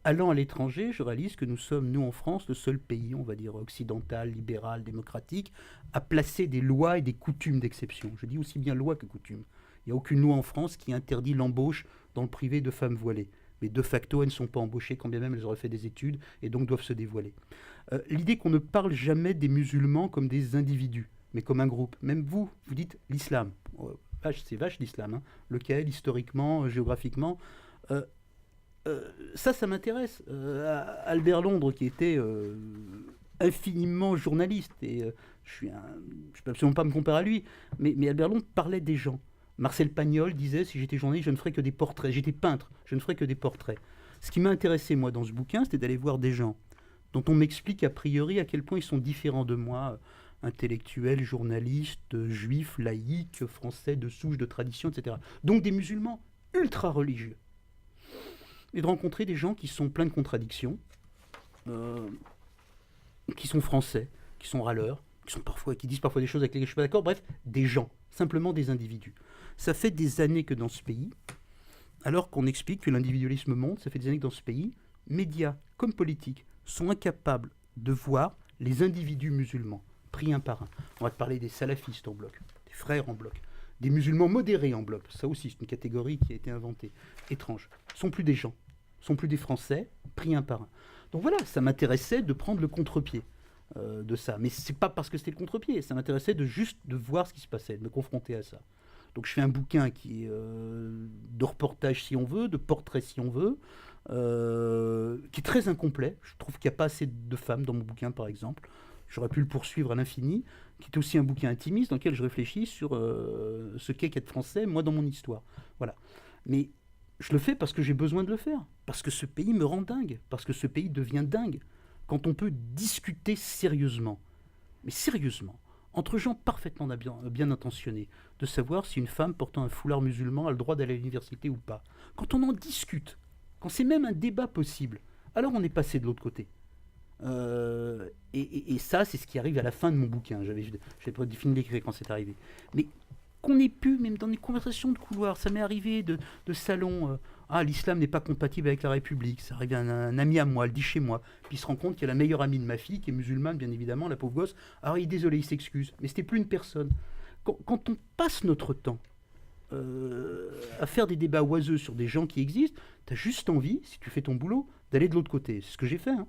Allant à l'étranger, je réalise que nous sommes, nous en France, le seul pays, on va dire occidental, libéral, démocratique, à placer des lois et des coutumes d'exception. Je dis aussi bien loi que coutume. Il n'y a aucune loi en France qui interdit l'embauche dans le privé de femmes voilées. Mais de facto, elles ne sont pas embauchées quand bien même elles auraient fait des études et donc doivent se dévoiler. L'idée qu'on ne parle jamais des musulmans comme des individus, mais comme un groupe. Même vous dites l'islam. C'est vache l'islam. Hein. Lequel, historiquement, géographiquement ça m'intéresse. Albert Londres, qui était infiniment journaliste, et je ne peux absolument pas me comparer à lui, mais Albert Londres parlait des gens. Marcel Pagnol disait, si j'étais journaliste, je ne ferais que des portraits. J'étais peintre, je ne ferais que des portraits. Ce qui m'a intéressé, moi, dans ce bouquin, c'était d'aller voir des gens dont on m'explique a priori à quel point ils sont différents de moi, intellectuels, journalistes, juifs, laïcs, français, de souche, de tradition, etc. Donc des musulmans ultra religieux. Et de rencontrer des gens qui sont pleins de contradictions, qui sont français, qui sont râleurs, qui disent parfois des choses avec lesquelles je ne suis pas d'accord, bref, des gens, simplement des individus. Ça fait des années que dans ce pays, alors qu'on explique que l'individualisme monte, ça fait des années que dans ce pays, médias comme politiques sont incapables de voir les individus musulmans, pris un par un. On va te parler des salafistes en bloc, des frères en bloc, des musulmans modérés en bloc, ça aussi c'est une catégorie qui a été inventée, étrange. Ce ne sont plus des gens, ce ne sont plus des Français, pris un par un. Donc voilà, ça m'intéressait de prendre le contre-pied de ça. Mais ce n'est pas parce que c'était le contre-pied, ça m'intéressait de voir ce qui se passait, de me confronter à ça. Donc je fais un bouquin qui est de reportage si on veut, de portrait si on veut, qui est très incomplet. Je trouve qu'il n'y a pas assez de femmes dans mon bouquin, par exemple. J'aurais pu le poursuivre à l'infini, qui est aussi un bouquin intimiste dans lequel je réfléchis sur ce qu'est qu'être français, moi, dans mon histoire. Voilà. Mais je le fais parce que j'ai besoin de le faire, parce que ce pays me rend dingue, parce que ce pays devient dingue. Quand on peut discuter sérieusement, mais sérieusement, entre gens parfaitement bien intentionnés, de savoir si une femme portant un foulard musulman a le droit d'aller à l'université ou pas. Quand on en discute, quand c'est même un débat possible, alors on est passé de l'autre côté. Et ça, c'est ce qui arrive à la fin de mon bouquin. J'avais pas fini d'écrire quand c'est arrivé. Mais qu'on ait pu, même dans des conversations de couloir, ça m'est arrivé de salon, l'islam n'est pas compatible avec la République. Ça arrive à un ami à moi, elle dit chez moi. Puis il se rend compte qu'il y a la meilleure amie de ma fille, qui est musulmane, bien évidemment, la pauvre gosse. Alors il est désolé, il s'excuse. Mais c'était plus une personne. Quand on passe notre temps à faire des débats oiseux sur des gens qui existent, tu as juste envie, si tu fais ton boulot, d'aller de l'autre côté. C'est ce que j'ai fait. Hein.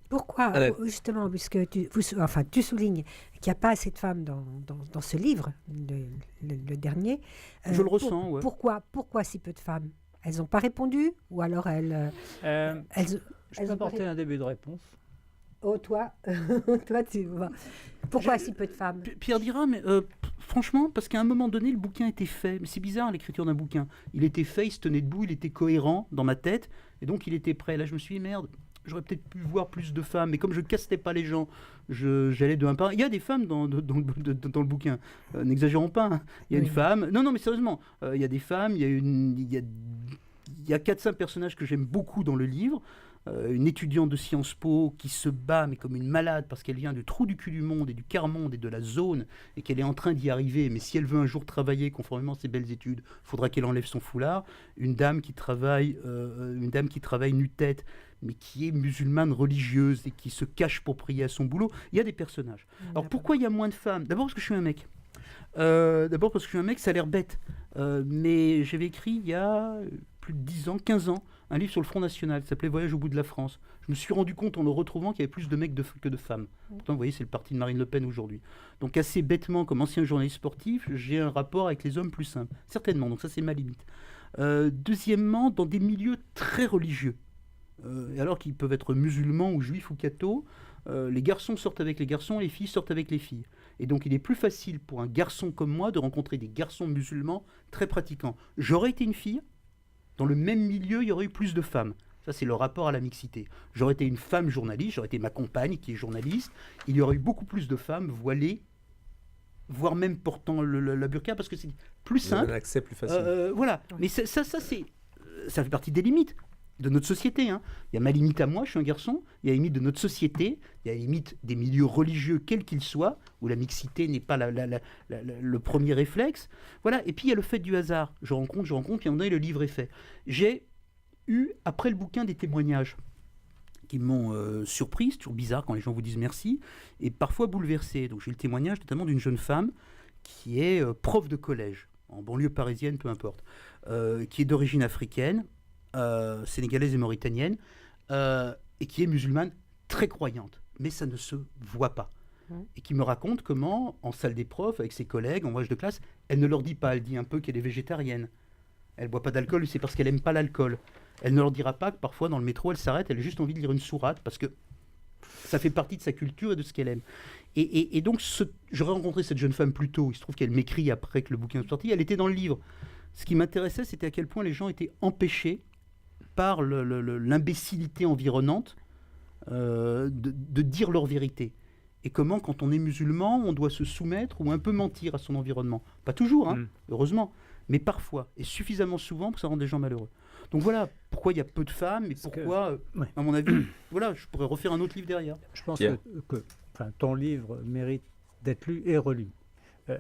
Pourquoi, justement, puisque tu soulignes qu'il n'y a pas assez de femmes dans ce livre, le dernier. Je le ressens, ouais. Pourquoi si peu de femmes? Elles n'ont pas répondu? Ou alors elles je peux apporter un début de réponse. Oh, toi, tu vois. Pourquoi si peu de femmes? Pierre dira, mais franchement, parce qu'à un moment donné, le bouquin était fait. Mais c'est bizarre, l'écriture d'un bouquin. Il était fait, il se tenait debout, il était cohérent dans ma tête, et donc il était prêt. Là, je me suis dit, merde, j'aurais peut-être pu voir plus de femmes, mais comme je ne castais pas les gens, j'allais de un par un. Il y a des femmes dans le bouquin, n'exagérons pas. Hein. Il y a une femme, non, mais sérieusement, il y a des femmes, il y a 4-5 personnages que j'aime beaucoup dans le livre. Une étudiante de Sciences Po qui se bat, mais comme une malade, parce qu'elle vient du trou du cul du monde et du quart-monde et de la zone, et qu'elle est en train d'y arriver, mais si elle veut un jour travailler conformément à ses belles études, il faudra qu'elle enlève son foulard. Une dame qui travaille nu-tête, mais qui est musulmane religieuse et qui se cache pour prier à son boulot. Il y a des personnages. Alors pourquoi il y a moins de femmes? D'abord parce que je suis un mec. Ça a l'air bête. Mais j'avais écrit il y a plus de 10 ans, 15 ans, un livre sur le Front National qui s'appelait Voyage au bout de la France. Je me suis rendu compte en le retrouvant qu'il y avait plus de mecs que de femmes. Pourtant, vous voyez, c'est le parti de Marine Le Pen aujourd'hui. Donc assez bêtement, comme ancien journaliste sportif, j'ai un rapport avec les hommes plus simple. Certainement, donc ça c'est ma limite. Deuxièmement, dans des milieux très religieux, Et alors qu'ils peuvent être musulmans ou juifs ou cathos, les garçons sortent avec les garçons, les filles sortent avec les filles. Et donc il est plus facile pour un garçon comme moi de rencontrer des garçons musulmans très pratiquants. J'aurais été une fille, dans le même milieu, il y aurait eu plus de femmes. Ça, c'est le rapport à la mixité. J'aurais été une femme journaliste, j'aurais été ma compagne qui est journaliste, il y aurait eu beaucoup plus de femmes voilées, voire même portant la burqa, parce que c'est plus simple. Un accès plus facile. Voilà. Mais ça fait partie des limites de notre société. Hein. Il y a ma limite à moi, je suis un garçon, il y a la limite de notre société, il y a la limite des milieux religieux, quels qu'ils soient, où la mixité n'est pas le premier réflexe. Voilà. Et puis il y a le fait du hasard. Je rencontre, puis à un moment donné, le livre est fait. J'ai eu, après le bouquin, des témoignages qui m'ont surpris, c'est toujours bizarre quand les gens vous disent merci, et parfois bouleversé. Donc j'ai eu le témoignage notamment d'une jeune femme qui est prof de collège, en banlieue parisienne, peu importe, qui est d'origine africaine, sénégalaise et mauritanienne, et qui est musulmane très croyante, mais ça ne se voit pas. Et qui me raconte comment, en salle des profs, avec ses collègues, en voyage de classe, elle ne leur dit pas, elle dit un peu qu'elle est végétarienne. Elle ne boit pas d'alcool, c'est parce qu'elle n'aime pas l'alcool. Elle ne leur dira pas que parfois, dans le métro, elle s'arrête, elle a juste envie de lire une sourate, parce que ça fait partie de sa culture et de ce qu'elle aime. Et donc, j'aurais rencontré cette jeune femme plus tôt, il se trouve qu'elle m'écrit après que le bouquin est sorti, elle était dans le livre. Ce qui m'intéressait, c'était à quel point les gens étaient empêchés par l'imbécilité environnante de dire leur vérité. Et comment, quand on est musulman, on doit se soumettre ou un peu mentir à son environnement. Pas toujours, hein, heureusement, mais parfois, et suffisamment souvent pour que ça rende les gens malheureux. Donc voilà pourquoi il y a peu de femmes et pourquoi, à mon avis, voilà, je pourrais refaire un autre livre derrière. Je pense que ton livre mérite d'être lu et relu.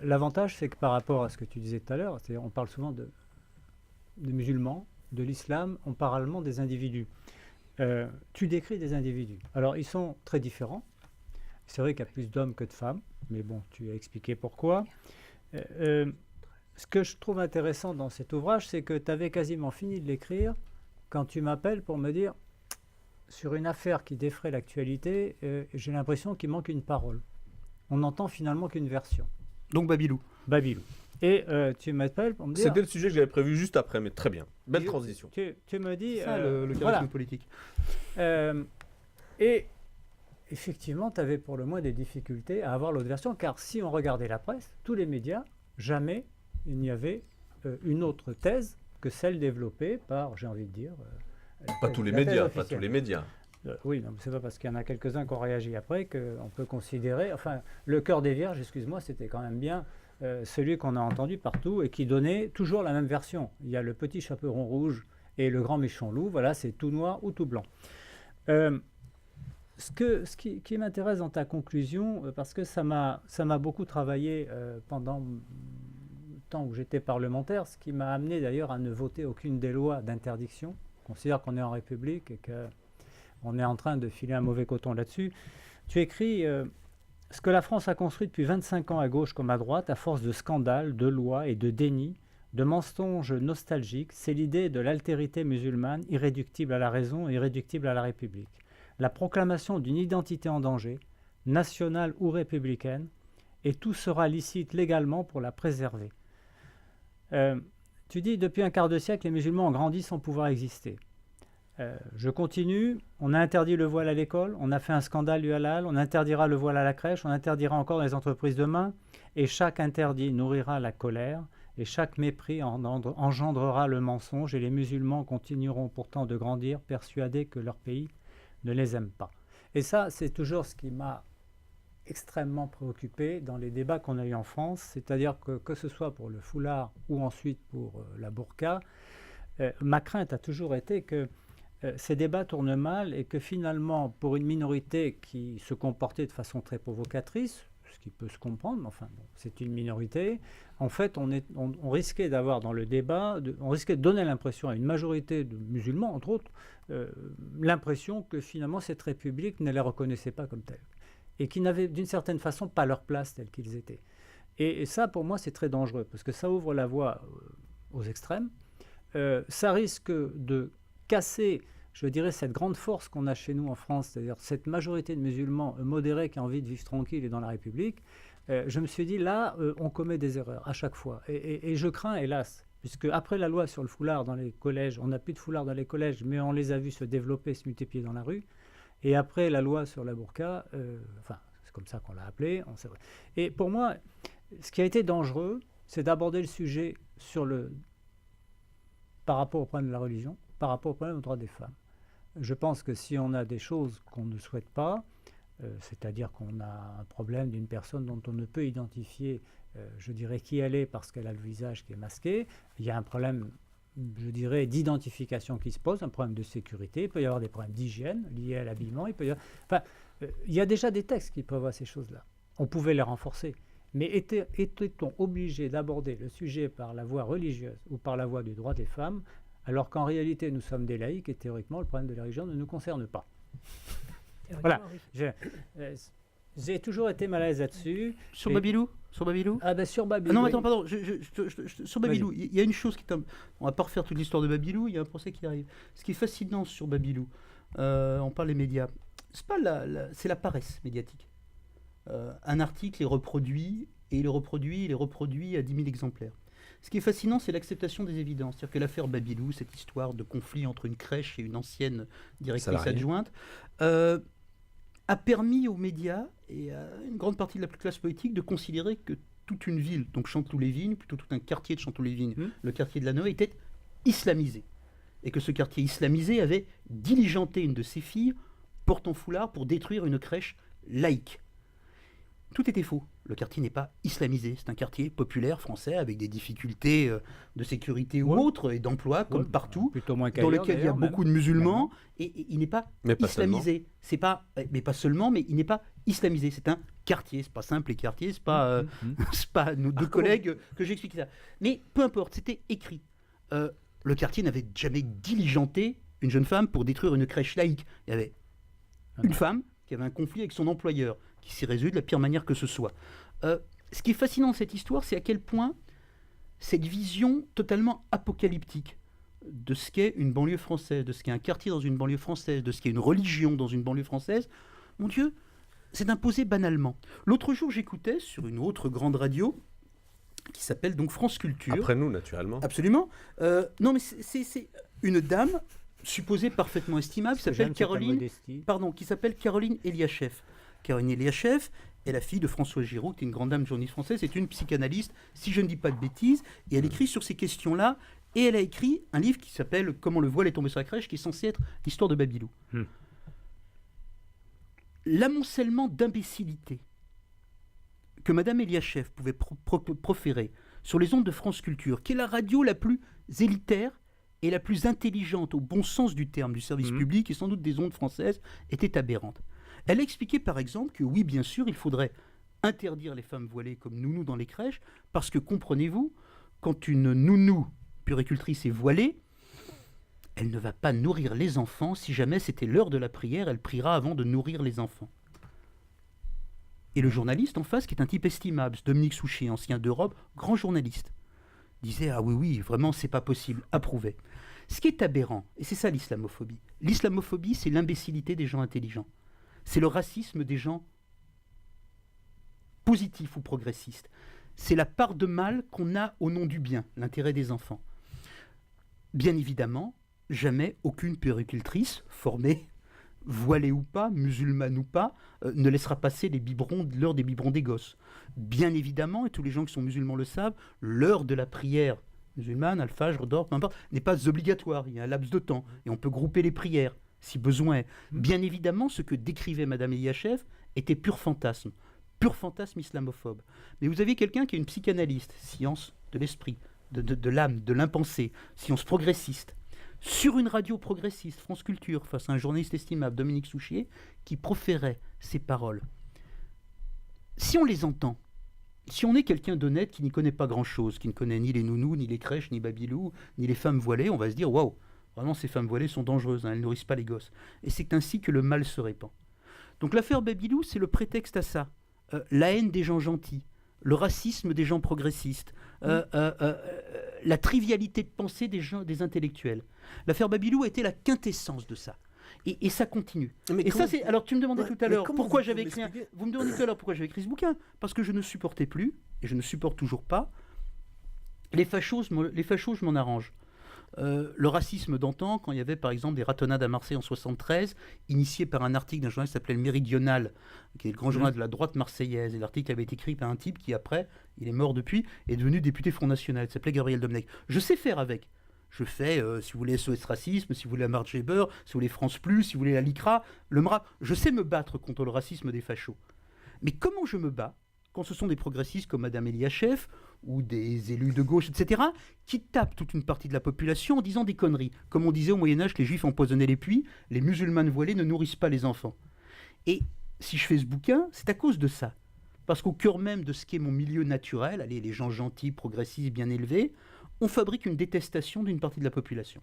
L'avantage, c'est que par rapport à ce que tu disais tout à l'heure, on parle souvent de musulmans, de l'islam, on parle allemand des individus. Tu décris des individus. Alors, ils sont très différents. C'est vrai qu'il y a plus d'hommes que de femmes, mais bon, tu as expliqué pourquoi. Ce que je trouve intéressant dans cet ouvrage, c'est que tu avais quasiment fini de l'écrire quand tu m'appelles pour me dire, sur une affaire qui défraie l'actualité, j'ai l'impression qu'il manque une parole. On n'entend finalement qu'une version. Donc Babylou. Et tu m'appelles pour me dire... C'était le sujet que j'avais prévu juste après, mais très bien. Belle transition. Tu me dis... C'est ça le charisme politique. Et effectivement, tu avais pour le moins des difficultés à avoir l'autre version, car si on regardait la presse, tous les médias, jamais il n'y avait une autre thèse que celle développée par, j'ai envie de dire... Pas tous les médias. Oui, non, c'est pas parce qu'il y en a quelques-uns qui ont réagi après qu'on peut considérer... Enfin, le Cœur des Vierges, excuse-moi, c'était quand même bien celui qu'on a entendu partout et qui donnait toujours la même version. Il y a le petit chaperon rouge et le grand méchant loup, voilà, c'est tout noir ou tout blanc. Ce qui m'intéresse dans ta conclusion, parce que ça m'a beaucoup travaillé pendant le temps où j'étais parlementaire, ce qui m'a amené d'ailleurs à ne voter aucune des lois d'interdiction. On considère qu'on est en République et qu'on est en train de filer un mauvais coton là-dessus. Tu écris ce que la France a construit depuis 25 ans à gauche comme à droite, à force de scandales, de lois et de déni, de mensonges nostalgiques, c'est l'idée de l'altérité musulmane, irréductible à la raison et irréductible à la République. La proclamation d'une identité en danger, nationale ou républicaine, et tout sera licite légalement pour la préserver. Tu dis, depuis un quart de siècle, les musulmans ont grandi sans pouvoir exister. Je continue, on a interdit le voile à l'école, on a fait un scandale du halal, on interdira le voile à la crèche, on interdira encore dans les entreprises demain, et chaque interdit nourrira la colère, et chaque mépris engendrera le mensonge, et les musulmans continueront pourtant de grandir, persuadés que leur pays ne les aime pas. Et ça, c'est toujours ce qui m'a extrêmement préoccupé dans les débats qu'on a eu en France, c'est-à-dire que ce soit pour le foulard ou ensuite pour la burqa, ma crainte a toujours été que ces débats tournent mal et que finalement, pour une minorité qui se comportait de façon très provocatrice, ce qui peut se comprendre, mais enfin, bon, c'est une minorité, en fait, on risquait d'avoir dans le débat, on risquait de donner l'impression à une majorité de musulmans, entre autres, l'impression que finalement cette République ne les reconnaissait pas comme telle et qui n'avaient d'une certaine façon pas leur place telle qu'ils étaient. Et ça, pour moi, c'est très dangereux parce que ça ouvre la voie aux extrêmes. Ça risque de casser, je dirais, cette grande force qu'on a chez nous en France, c'est-à-dire cette majorité de musulmans modérés qui ont envie de vivre tranquille et dans la République. Je me suis dit, là, on commet des erreurs à chaque fois. Et je crains, hélas, puisque après la loi sur le foulard dans les collèges, on n'a plus de foulard dans les collèges, mais on les a vus se développer, se multiplier dans la rue. Et après la loi sur la burqa, enfin, c'est comme ça qu'on l'a appelé. Et pour moi, ce qui a été dangereux, c'est d'aborder le sujet par rapport au problème de la religion, par rapport au problème des droits des femmes. Je pense que si on a des choses qu'on ne souhaite pas, c'est-à-dire qu'on a un problème d'une personne dont on ne peut identifier, je dirais, qui elle est parce qu'elle a le visage qui est masqué, il y a un problème, je dirais, d'identification qui se pose, un problème de sécurité, il peut y avoir des problèmes d'hygiène liés à l'habillement, il y a déjà des textes qui prévoient ces choses-là. On pouvait les renforcer. Mais était-on obligé d'aborder le sujet par la voie religieuse ou par la voie du droit des femmes, alors qu'en réalité nous sommes des laïcs et théoriquement le problème de la religion ne nous concerne pas. Voilà. J'ai toujours été mal à l'aise là-dessus. Sur Babylou Ah ben sur Babylou. Non, attends, pardon. Sur Babylou, il y a une chose qui tombe. On va pas refaire toute l'histoire de Babylou, il y a un procès qui arrive. Ce qui est fascinant sur Babylou, on parle des médias, c'est la paresse médiatique. Un article est reproduit, et il est reproduit à 10 000 exemplaires. Ce qui est fascinant, c'est l'acceptation des évidences. C'est-à-dire que l'affaire Babylou, cette histoire de conflit entre une crèche et une ancienne directrice adjointe, a permis aux médias et à une grande partie de la classe politique de considérer que toute une ville, donc Chanteloup-les-Vignes, plutôt tout un quartier de Chanteloup-les-Vignes, le quartier de la Noë, était islamisé. Et que ce quartier islamisé avait diligenté une de ses filles portant foulard pour détruire une crèche laïque. Tout était faux. Le quartier n'est pas islamisé. C'est un quartier populaire français avec des difficultés de sécurité ou autres et d'emploi, comme partout, dans lequel il y a beaucoup de musulmans, et il n'est pas islamisé. C'est pas, mais pas seulement, mais il n'est pas islamisé. C'est un quartier. C'est pas simple les quartiers. C'est pas, c'est pas nos deux collègues que j'ai expliqué ça. Mais peu importe, c'était écrit. Le quartier n'avait jamais diligenté une jeune femme pour détruire une crèche laïque. Il y avait une femme qui avait un conflit avec son employeur, qui s'est résolu de la pire manière que ce soit. Ce qui est fascinant dans cette histoire, c'est à quel point cette vision totalement apocalyptique de ce qu'est une banlieue française, de ce qu'est un quartier dans une banlieue française, de ce qu'est une religion dans une banlieue française, mon Dieu, c'est imposé banalement. L'autre jour, j'écoutais sur une autre grande radio qui s'appelle donc France Culture. Après nous, naturellement. Absolument. Non, mais c'est une dame supposée parfaitement estimable qui s'appelle Caroline Eliachev. Caroline Eliachev est la fille de Françoise Giroud, qui est une grande dame journaliste française, c'est une psychanalyste, si je ne dis pas de bêtises, et elle écrit sur ces questions-là, et elle a écrit un livre qui s'appelle « Comment le voile est tombé sur la crèche », qui est censé être l'histoire de Babylou. L'amoncellement d'imbécilité que Madame Eliachev pouvait proférer sur les ondes de France Culture, qui est la radio la plus élitaire et la plus intelligente, au bon sens du terme, du service public, et sans doute des ondes françaises, était aberrante. Elle a expliqué par exemple que oui, bien sûr, il faudrait interdire les femmes voilées comme nounou dans les crèches, parce que, comprenez-vous, quand une nounou puéricultrice est voilée, elle ne va pas nourrir les enfants. Si jamais c'était l'heure de la prière, elle priera avant de nourrir les enfants. Et le journaliste en face, qui est un type estimable, Dominique Souchet, ancien d'Europe, grand journaliste, disait « Ah oui, vraiment, c'est pas possible, approuvait ». Ce qui est aberrant, et c'est ça l'islamophobie. L'islamophobie, c'est l'imbécilité des gens intelligents. C'est le racisme des gens positifs ou progressistes. C'est la part de mal qu'on a au nom du bien, l'intérêt des enfants. Bien évidemment, jamais aucune puéricultrice formée, voilée ou pas, musulmane ou pas, ne laissera passer l'heure des biberons des gosses. Bien évidemment, et tous les gens qui sont musulmans le savent, l'heure de la prière musulmane, al-Fajr, d'or, peu importe, n'est pas obligatoire. Il y a un laps de temps et on peut grouper les prières si besoin est. Bien évidemment, ce que décrivait Madame Eliachev était pur fantasme islamophobe. Mais vous avez quelqu'un qui est une psychanalyste, science de l'esprit, de l'âme, de l'impensé, science progressiste, sur une radio progressiste, France Culture, face à un journaliste estimable, Dominique Souchet, qui proférait ces paroles. Si on les entend, si on est quelqu'un d'honnête qui n'y connaît pas grand-chose, qui ne connaît ni les nounous, ni les crèches, ni Babylou, ni les femmes voilées, on va se dire « Waouh, vraiment ces femmes voilées sont dangereuses, elles nourrissent pas les gosses. » Et c'est ainsi que le mal se répand. Donc l'affaire Babylou, c'est le prétexte à ça. La haine des gens gentils, le racisme des gens progressistes, la trivialité de pensée des intellectuels. L'affaire Babylou a été la quintessence de ça. Et ça continue. Et ça, c'est. Alors, tu me demandais tout à l'heure pourquoi j'avais écrit. Vous me demandez tout à l'heure pourquoi j'avais écrit ce bouquin. Parce que je ne supportais plus, et je ne supporte toujours pas, Les fachos, je m'en arrange. Le racisme d'antan, quand il y avait par exemple des ratonnades à Marseille en 73, initié par un article d'un journal qui s'appelait Le Méridional, qui est le grand journal de la droite marseillaise, et l'article avait été écrit par un type qui après, il est mort depuis, est devenu député Front National, il s'appelait Gabriel Domenech. Je sais faire avec. Je fais, si vous voulez, SOS Racisme, si vous voulez la Marche Weber, si vous voulez France Plus, si vous voulez la LICRA, le MRAP. Je sais me battre contre le racisme des fachos. Mais comment je me bats quand ce sont des progressistes comme Madame Eliachef ou des élus de gauche, etc., qui tapent toute une partie de la population en disant des conneries. Comme on disait au Moyen-Âge, les juifs empoisonnaient les puits, les musulmanes voilés ne nourrissent pas les enfants. Et si je fais ce bouquin, c'est à cause de ça. Parce qu'au cœur même de ce qu'est mon milieu naturel, allez, les gens gentils, progressistes, bien élevés, on fabrique une détestation d'une partie de la population.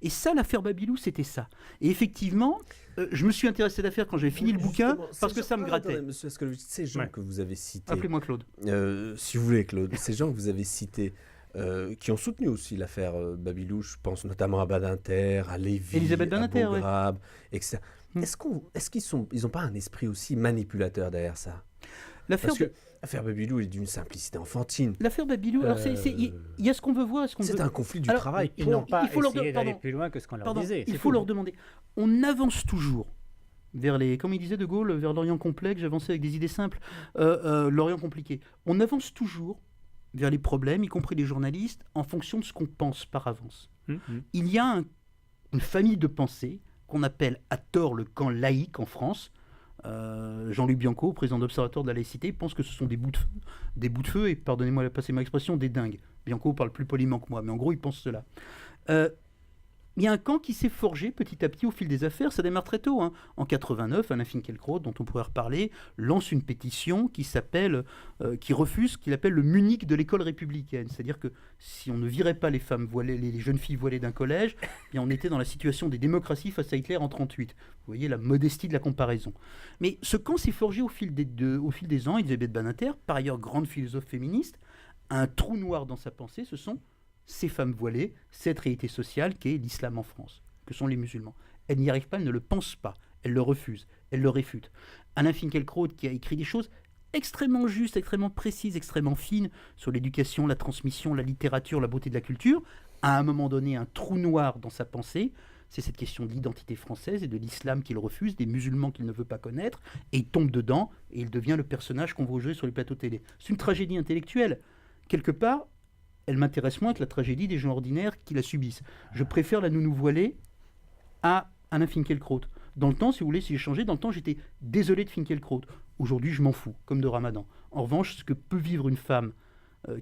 Et ça, l'affaire Babylou, c'était ça. Et effectivement, je me suis intéressé à l'affaire quand j'avais fini le bouquin, parce que ça me grattait. Attendez, monsieur Ascolovic, ces gens que vous avez cités... Appelez-moi Claude. Si vous voulez, Claude. Ces gens que vous avez cités, qui ont soutenu aussi l'affaire Babylou, je pense notamment à Badinter, à Lévy, Elisabeth Badinter, à Beaugrabe, etc. Mm. Est-ce qu'ils n'ont pas un esprit aussi manipulateur derrière ça? L'affaire Parce que l'affaire Babylou est d'une simplicité enfantine. L'affaire Babylou, alors il y a ce qu'on veut voir, ce qu'on C'est veut... un conflit du Alors, travail. Ils n'ont pas il faut leur essayé d'aller pardon. plus loin que ce qu'on leur Pardon, disait. il c'est faut tout. leur demander. On avance toujours vers les, comme il disait De Gaulle, vers l'Orient complexe, j'avançais avec des idées simples, l'Orient compliqué. On avance toujours vers les problèmes, y compris les journalistes, en fonction de ce qu'on pense par avance. Il y a une famille de pensée qu'on appelle à tort le camp laïque en France. Jean-Luc Bianco, président d'Observatoire de la laïcité, pense que ce sont des bouts de feu, et pardonnez-moi de passer ma expression, des dingues. Bianco parle plus poliment que moi, mais en gros, il pense cela. Il y a un camp qui s'est forgé petit à petit au fil des affaires, ça démarre très tôt. En 89, Alain Finkielkraut, dont on pourrait reparler, lance une pétition qui refuse ce qu'il appelle le Munich de l'école républicaine. C'est-à-dire que si on ne virait pas les femmes voilées, les jeunes filles voilées d'un collège, eh bien on était dans la situation des démocraties face à Hitler en 1938. Vous voyez la modestie de la comparaison. Mais ce camp s'est forgé au fil des ans. Elisabeth Badinter, par ailleurs grande philosophe féministe, a un trou noir dans sa pensée, ce sont ces femmes voilées, cette réalité sociale qu'est l'islam en France, que sont les musulmans. Elle n'y arrive pas, elle ne le pense pas, elle le refuse, elle le réfute. Alain Finkielkraut, qui a écrit des choses extrêmement justes, extrêmement précises, extrêmement fines sur l'éducation, la transmission, la littérature, la beauté de la culture, a à un moment donné un trou noir dans sa pensée. C'est cette question de l'identité française et de l'islam qu'il refuse, des musulmans qu'il ne veut pas connaître, et il tombe dedans, et il devient le personnage qu'on voit jouer sur les plateaux télé. C'est une tragédie intellectuelle. Quelque part, elle m'intéresse moins que la tragédie des gens ordinaires qui la subissent. Je préfère la nounou voilée à Alain Finkielkraut. Dans le temps, si vous voulez, si j'ai changé, dans le temps, j'étais désolé de Finkielkraut. Aujourd'hui, je m'en fous, comme de Ramadan. En revanche, ce que peut vivre une femme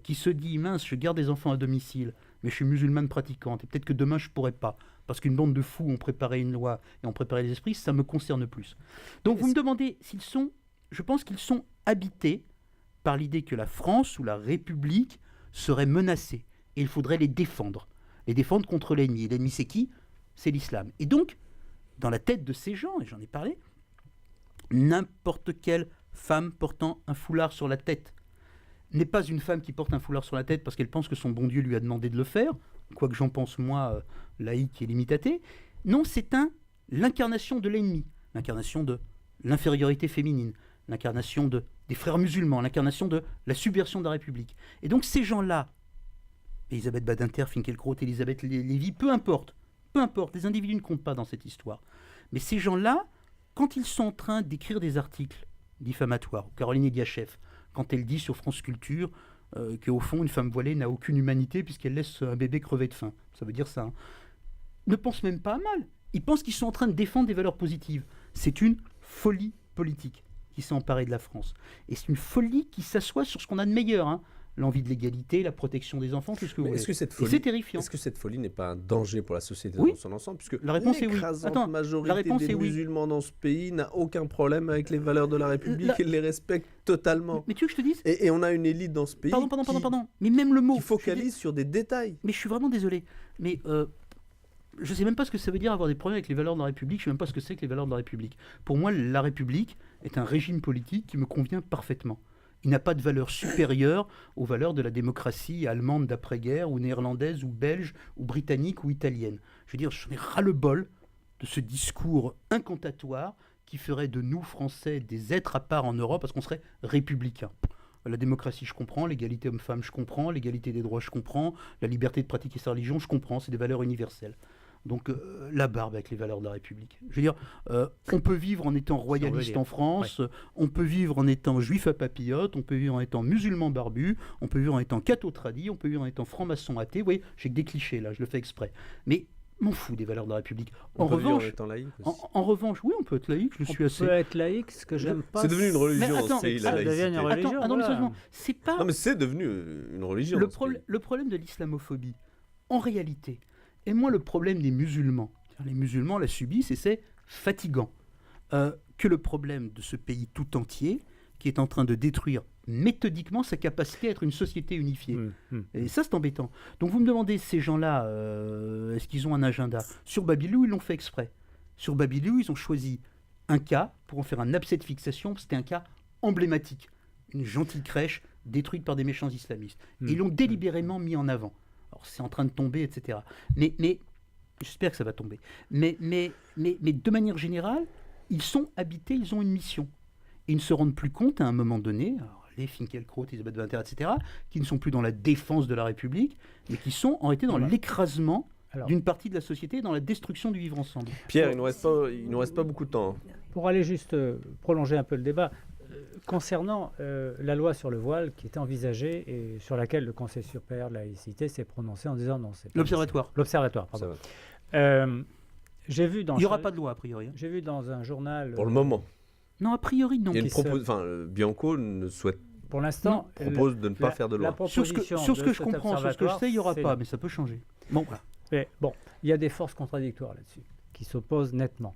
qui se dit, mince, je garde des enfants à domicile, mais je suis musulmane pratiquante, et peut-être que demain, je ne pourrai pas, parce qu'une bande de fous ont préparé une loi et ont préparé les esprits, ça me concerne plus. Donc, vous me demandez s'ils sont... Je pense qu'ils sont habités par l'idée que la France ou la République seraient menacés. Et il faudrait les défendre. Les défendre contre l'ennemi. Et l'ennemi, c'est qui? C'est l'islam. Et donc, dans la tête de ces gens, et j'en ai parlé, n'importe quelle femme portant un foulard sur la tête n'est pas une femme qui porte un foulard sur la tête parce qu'elle pense que son bon Dieu lui a demandé de le faire, quoique j'en pense, moi, laïque et limitaté. Non, c'est l'incarnation de l'ennemi, l'incarnation de l'infériorité féminine, l'incarnation des frères musulmans, l'incarnation de la subversion de la République. Et donc ces gens-là, Elisabeth Badinter, Finkielkraut, Elisabeth Lévy, peu importe, les individus ne comptent pas dans cette histoire. Mais ces gens-là, quand ils sont en train d'écrire des articles diffamatoires, Caroline Eliachef, quand elle dit sur France Culture qu'au fond, une femme voilée n'a aucune humanité puisqu'elle laisse un bébé crever de faim, ça veut dire ça, ne pensent même pas à mal. Ils pensent qu'ils sont en train de défendre des valeurs positives. C'est une folie politique qui s'est emparée de la France. Et c'est une folie qui s'assoit sur ce qu'on a de meilleur, l'envie de l'égalité, la protection des enfants, tout ce que vous voulez. Est-ce que cette Et folie, c'est terrifiant. Est-ce que cette folie n'est pas un danger pour la société Oui. dans son ensemble, puisque La réponse est oui. l'écrasante Attends, majorité la réponse des est oui. musulmans dans ce pays n'a aucun problème avec les valeurs de la République et les respecte totalement. Mais tu veux que je te dise Et on a une élite dans ce pays Pardon. Mais même le mot. qui focalise sur des détails. Mais je suis vraiment désolé. Mais je ne sais même pas ce que ça veut dire avoir des problèmes avec les valeurs de la République. Je ne sais même pas ce que c'est que les valeurs de la République. Pour moi, la République est un régime politique qui me convient parfaitement. Il n'a pas de valeur supérieure aux valeurs de la démocratie allemande d'après-guerre, ou néerlandaise, ou belge, ou britannique, ou italienne. Je veux dire, j'en ai ras-le-bol de ce discours incantatoire qui ferait de nous, Français, des êtres à part en Europe parce qu'on serait républicains. La démocratie, je comprends. L'égalité homme-femme, je comprends. L'égalité des droits, je comprends. La liberté de pratiquer sa religion, je comprends. C'est des valeurs universelles. Donc la barbe avec les valeurs de la République. Je veux dire, on peut vivre en étant royaliste en France, on peut vivre en étant juif à papillotes, on peut vivre en étant musulman barbu, on peut vivre en étant catho tradi, on peut vivre en étant franc-maçon athée. Vous voyez, j'ai que des clichés là, je le fais exprès. Mais m'en fous des valeurs de la République. On peut vivre en étant laïque aussi. En revanche, oui, on peut être laïque, je suis assez... On peut être laïque, ce que j'aime pas... C'est devenu une religion, Mais attends, c'est ça la devient une laïcité. religion. Attends, mais voilà. sérieusement, c'est pas... Non mais c'est devenu une religion. Le, dans ce pays. le problème de l'islamophobie, en réalité, est moins le problème des musulmans. Les musulmans la subissent et c'est fatigant. Que le problème de ce pays tout entier qui est en train de détruire méthodiquement sa capacité à être une société unifiée. Et ça, c'est embêtant. Donc vous me demandez, ces gens-là, est-ce qu'ils ont un agenda? Sur Babylou, ils l'ont fait exprès. Sur Babylou, ils ont choisi un cas pour en faire un abcès de fixation. C'était un cas emblématique. Une gentille crèche détruite par des méchants islamistes. Et ils l'ont délibérément mis en avant. Alors c'est en train de tomber, etc. Mais j'espère que ça va tomber. Mais de manière générale, ils sont habités, ils ont une mission. Et ils ne se rendent plus compte à un moment donné, alors les Finkielkraut, Elisabeth Badinter, etc., qui ne sont plus dans la défense de la République, mais qui sont en réalité dans l'écrasement d'une partie de la société et dans la destruction du vivre ensemble. Pierre, il ne nous reste pas beaucoup de temps. Pour aller juste prolonger un peu le débat, concernant la loi sur le voile qui était envisagée et sur laquelle le Conseil supérieur de la laïcité s'est prononcé en disant non, c'est pas L'Observatoire. L'Observatoire, pardon. J'ai vu dans Il n'y aura pas de loi, a priori. J'ai vu dans un journal... Pour le moment. Non, a priori, non. Il y a une Bianco ne souhaite pour l'instant, propose de ne pas faire de loi. Sur ce que je comprends, sur ce que je sais, il n'y aura pas, mais ça peut changer. Bon, voilà. Mais, bon, il y a des forces contradictoires là-dessus, qui s'opposent nettement.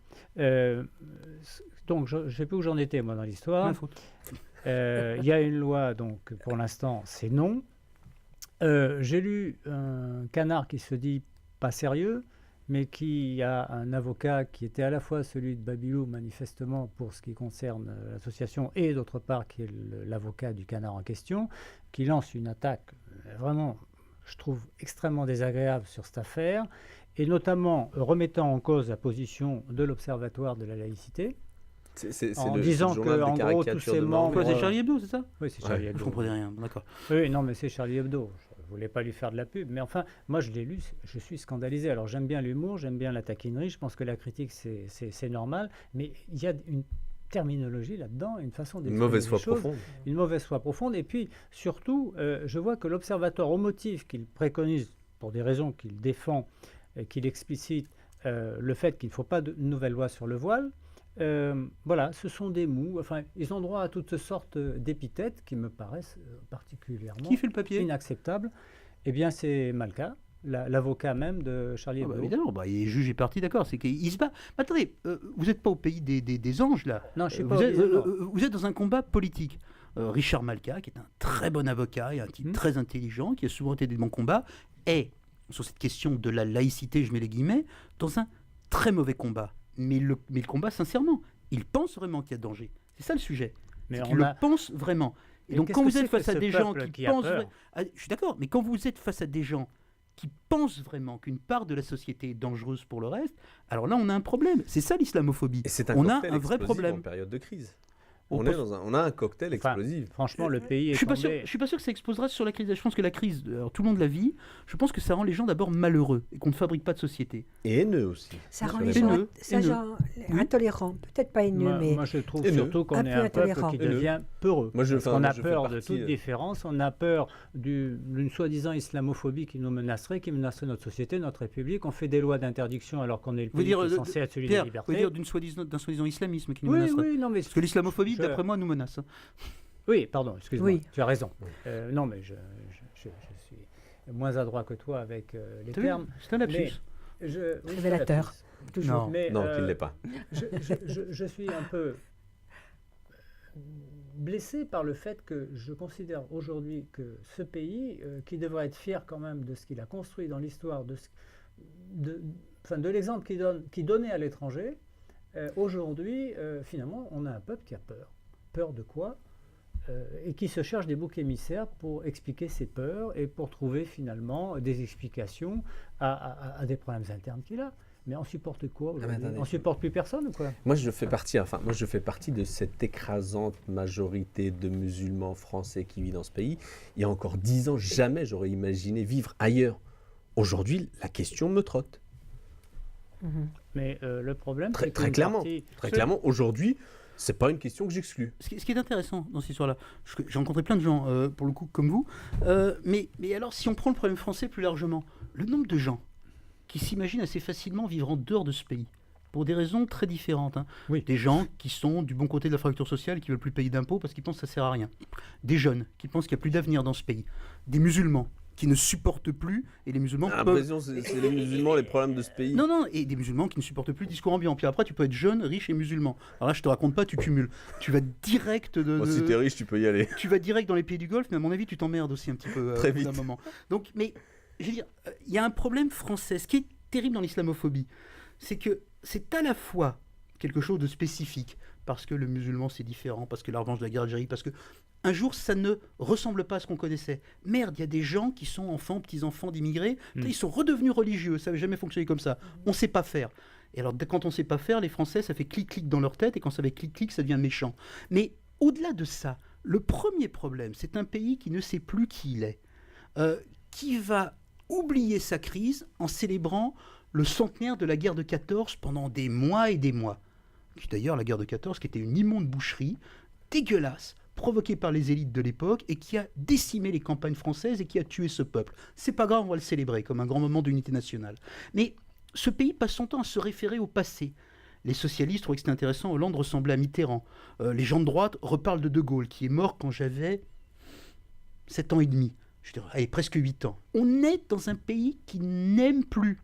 Donc, je ne sais plus où j'en étais, moi, dans l'histoire. Il y a une loi, donc, pour l'instant, c'est non. J'ai lu un canard qui se dit pas sérieux, mais qui a un avocat qui était à la fois celui de Babylou, manifestement, pour ce qui concerne l'association, et d'autre part, qui est l'avocat du canard en question, qui lance une attaque vraiment, je trouve, extrêmement désagréable sur cette affaire, et notamment remettant en cause la position de l'Observatoire de la laïcité, en disant que, en gros, tous ces membres... C'est Charlie Hebdo, c'est ça? Oui, c'est Charlie Hebdo. Je ne comprenais rien, d'accord. Oui, non, mais c'est Charlie Hebdo. Je ne voulais pas lui faire de la pub, mais enfin, moi je l'ai lu, je suis scandalisé. Alors j'aime bien l'humour, j'aime bien la taquinerie, je pense que la critique c'est normal, mais il y a une terminologie là-dedans, une façon d'exprimer une mauvaise foi choses, profonde. Une mauvaise foi profonde, et puis surtout, je vois que l'Observatoire, au motif qu'il préconise, pour des raisons qu'il défend, qu'il explicite, le fait qu'il ne faut pas de nouvelle loi sur le voile, voilà, ce sont des mous. Enfin, ils ont droit à toutes sortes d'épithètes qui me paraissent particulièrement Qui fait le papier? Inacceptables. Eh bien, c'est Malka, l'avocat même de Charlie Hebdo. Évidemment, il est juge et parti, d'accord. C'est qu'il se bat. Mais attendez, vous n'êtes pas au pays des anges, là. Non, je suis vous pas. Vous êtes dans un combat politique. Richard Malka, qui est un très bon avocat et un type très intelligent, qui a souvent été des bons combats, est, sur cette question de la laïcité, je mets les guillemets, dans un très mauvais combat. Mais le combat, sincèrement, il pense vraiment qu'il y a danger. C'est ça le sujet. Mais il le pense vraiment. Et donc, quand vous êtes face à des gens qui pensent... Je suis d'accord, mais quand vous êtes face à des gens qui pensent vraiment qu'une part de la société est dangereuse pour le reste, alors là, on a un problème. C'est ça l'islamophobie. Et c'est on a un vrai problème. En période de crise. On a un cocktail explosif. Franchement, le pays est je suis pas sûr que ça explosera sur la crise. Je pense que la crise, alors, tout le monde la vit, je pense que ça rend les gens d'abord malheureux et qu'on ne fabrique pas de société. Et haineux aussi. Ça rend les gens intolérants. Peut-être pas haineux, mais... Moi, je trouve surtout qu'on est un peuple qui devient peureux. On a peur de toute différence, on a peur d'une soi-disant islamophobie qui nous menacerait, qui menacerait notre société, notre République. On fait des lois d'interdiction alors qu'on est le pays qui est censé être celui de la liberté. Vous dire d'un soi-disant islamisme qui nous menacerait. Oui, non, mais... Parce que l'islamophobie, d'après moi, nous menace. Oui, pardon, excuse-moi, oui. Tu as raison. Non, mais je suis moins adroit que toi avec les termes. C'est un lapsus. Révélateur. Toujours. Non, qu'il ne l'est pas. Je suis un peu blessé par le fait que je considère aujourd'hui que ce pays, qui devrait être fier quand même de ce qu'il a construit dans l'histoire, de l'exemple qu'il donnait à l'étranger, aujourd'hui, finalement, on a un peuple qui a peur. Peur de quoi? Et qui se cherche des boucs émissaires pour expliquer ses peurs et pour trouver finalement des explications à des problèmes internes qu'il a. Mais on supporte quoi aujourd'hui? attendez. On supporte plus personne ou quoi? Moi, je fais partie de cette écrasante majorité de musulmans français qui vivent dans ce pays. Il y a encore 10 ans, jamais j'aurais imaginé vivre ailleurs. Aujourd'hui, la question me trotte. Mais le problème, Très, c'est très qu'une clairement, partie- très clairement, aujourd'hui, c'est pas une question que j'exclus. Ce qui est intéressant dans cette histoire-là, j'ai rencontré plein de gens, pour le coup, comme vous, mais alors, si on prend le problème français plus largement, le nombre de gens qui s'imaginent assez facilement vivre en dehors de ce pays, pour des raisons très différentes. Hein. Oui. Des gens qui sont du bon côté de la fracture sociale, qui ne veulent plus payer d'impôts parce qu'ils pensent que ça ne sert à rien. Des jeunes qui pensent qu'il n'y a plus d'avenir dans ce pays. Des musulmans qui ne supportent plus, et les musulmans J'ai peuvent... l'impression que c'est les musulmans les problèmes de ce pays. Non, et des musulmans qui ne supportent plus le discours ambiant. Puis après, tu peux être jeune, riche et musulman. Alors là, je te raconte pas, tu cumules. Tu vas direct Bon, si t'es riche, tu peux y aller. tu vas direct dans les pays du Golfe, mais à mon avis, tu t'emmerdes aussi un petit peu Très au bout d'un vite. moment. Donc, mais je veux dire, il y a un problème français. Ce qui est terrible dans l'islamophobie, c'est que c'est à la fois quelque chose de spécifique, parce que le musulman c'est différent, parce que la revanche de la guerre d'Algérie, parce que un jour ça ne ressemble pas à ce qu'on connaissait. Merde, il y a des gens qui sont enfants, petits-enfants d'immigrés, ils sont redevenus religieux, ça n'avait jamais fonctionné comme ça. On ne sait pas faire. Et alors, quand on ne sait pas faire, les Français, ça fait clic-clic dans leur tête, et quand ça fait clic-clic, ça devient méchant. Mais au-delà de ça, le premier problème, c'est un pays qui ne sait plus qui il est, qui va oublier sa crise en célébrant le centenaire de la guerre de 14 pendant des mois et des mois. Qui d'ailleurs, la guerre de 14, qui était une immonde boucherie, dégueulasse, provoquée par les élites de l'époque et qui a décimé les campagnes françaises et qui a tué ce peuple. C'est pas grave, on va le célébrer comme un grand moment d'unité nationale. Mais ce pays passe son temps à se référer au passé. Les socialistes trouvaient que c'était intéressant, Hollande ressemblait à Mitterrand. Les gens de droite reparlent de De Gaulle, qui est mort quand j'avais 7 ans et demi. Je dirais, allez, presque 8 ans. On est dans un pays qui n'aime plus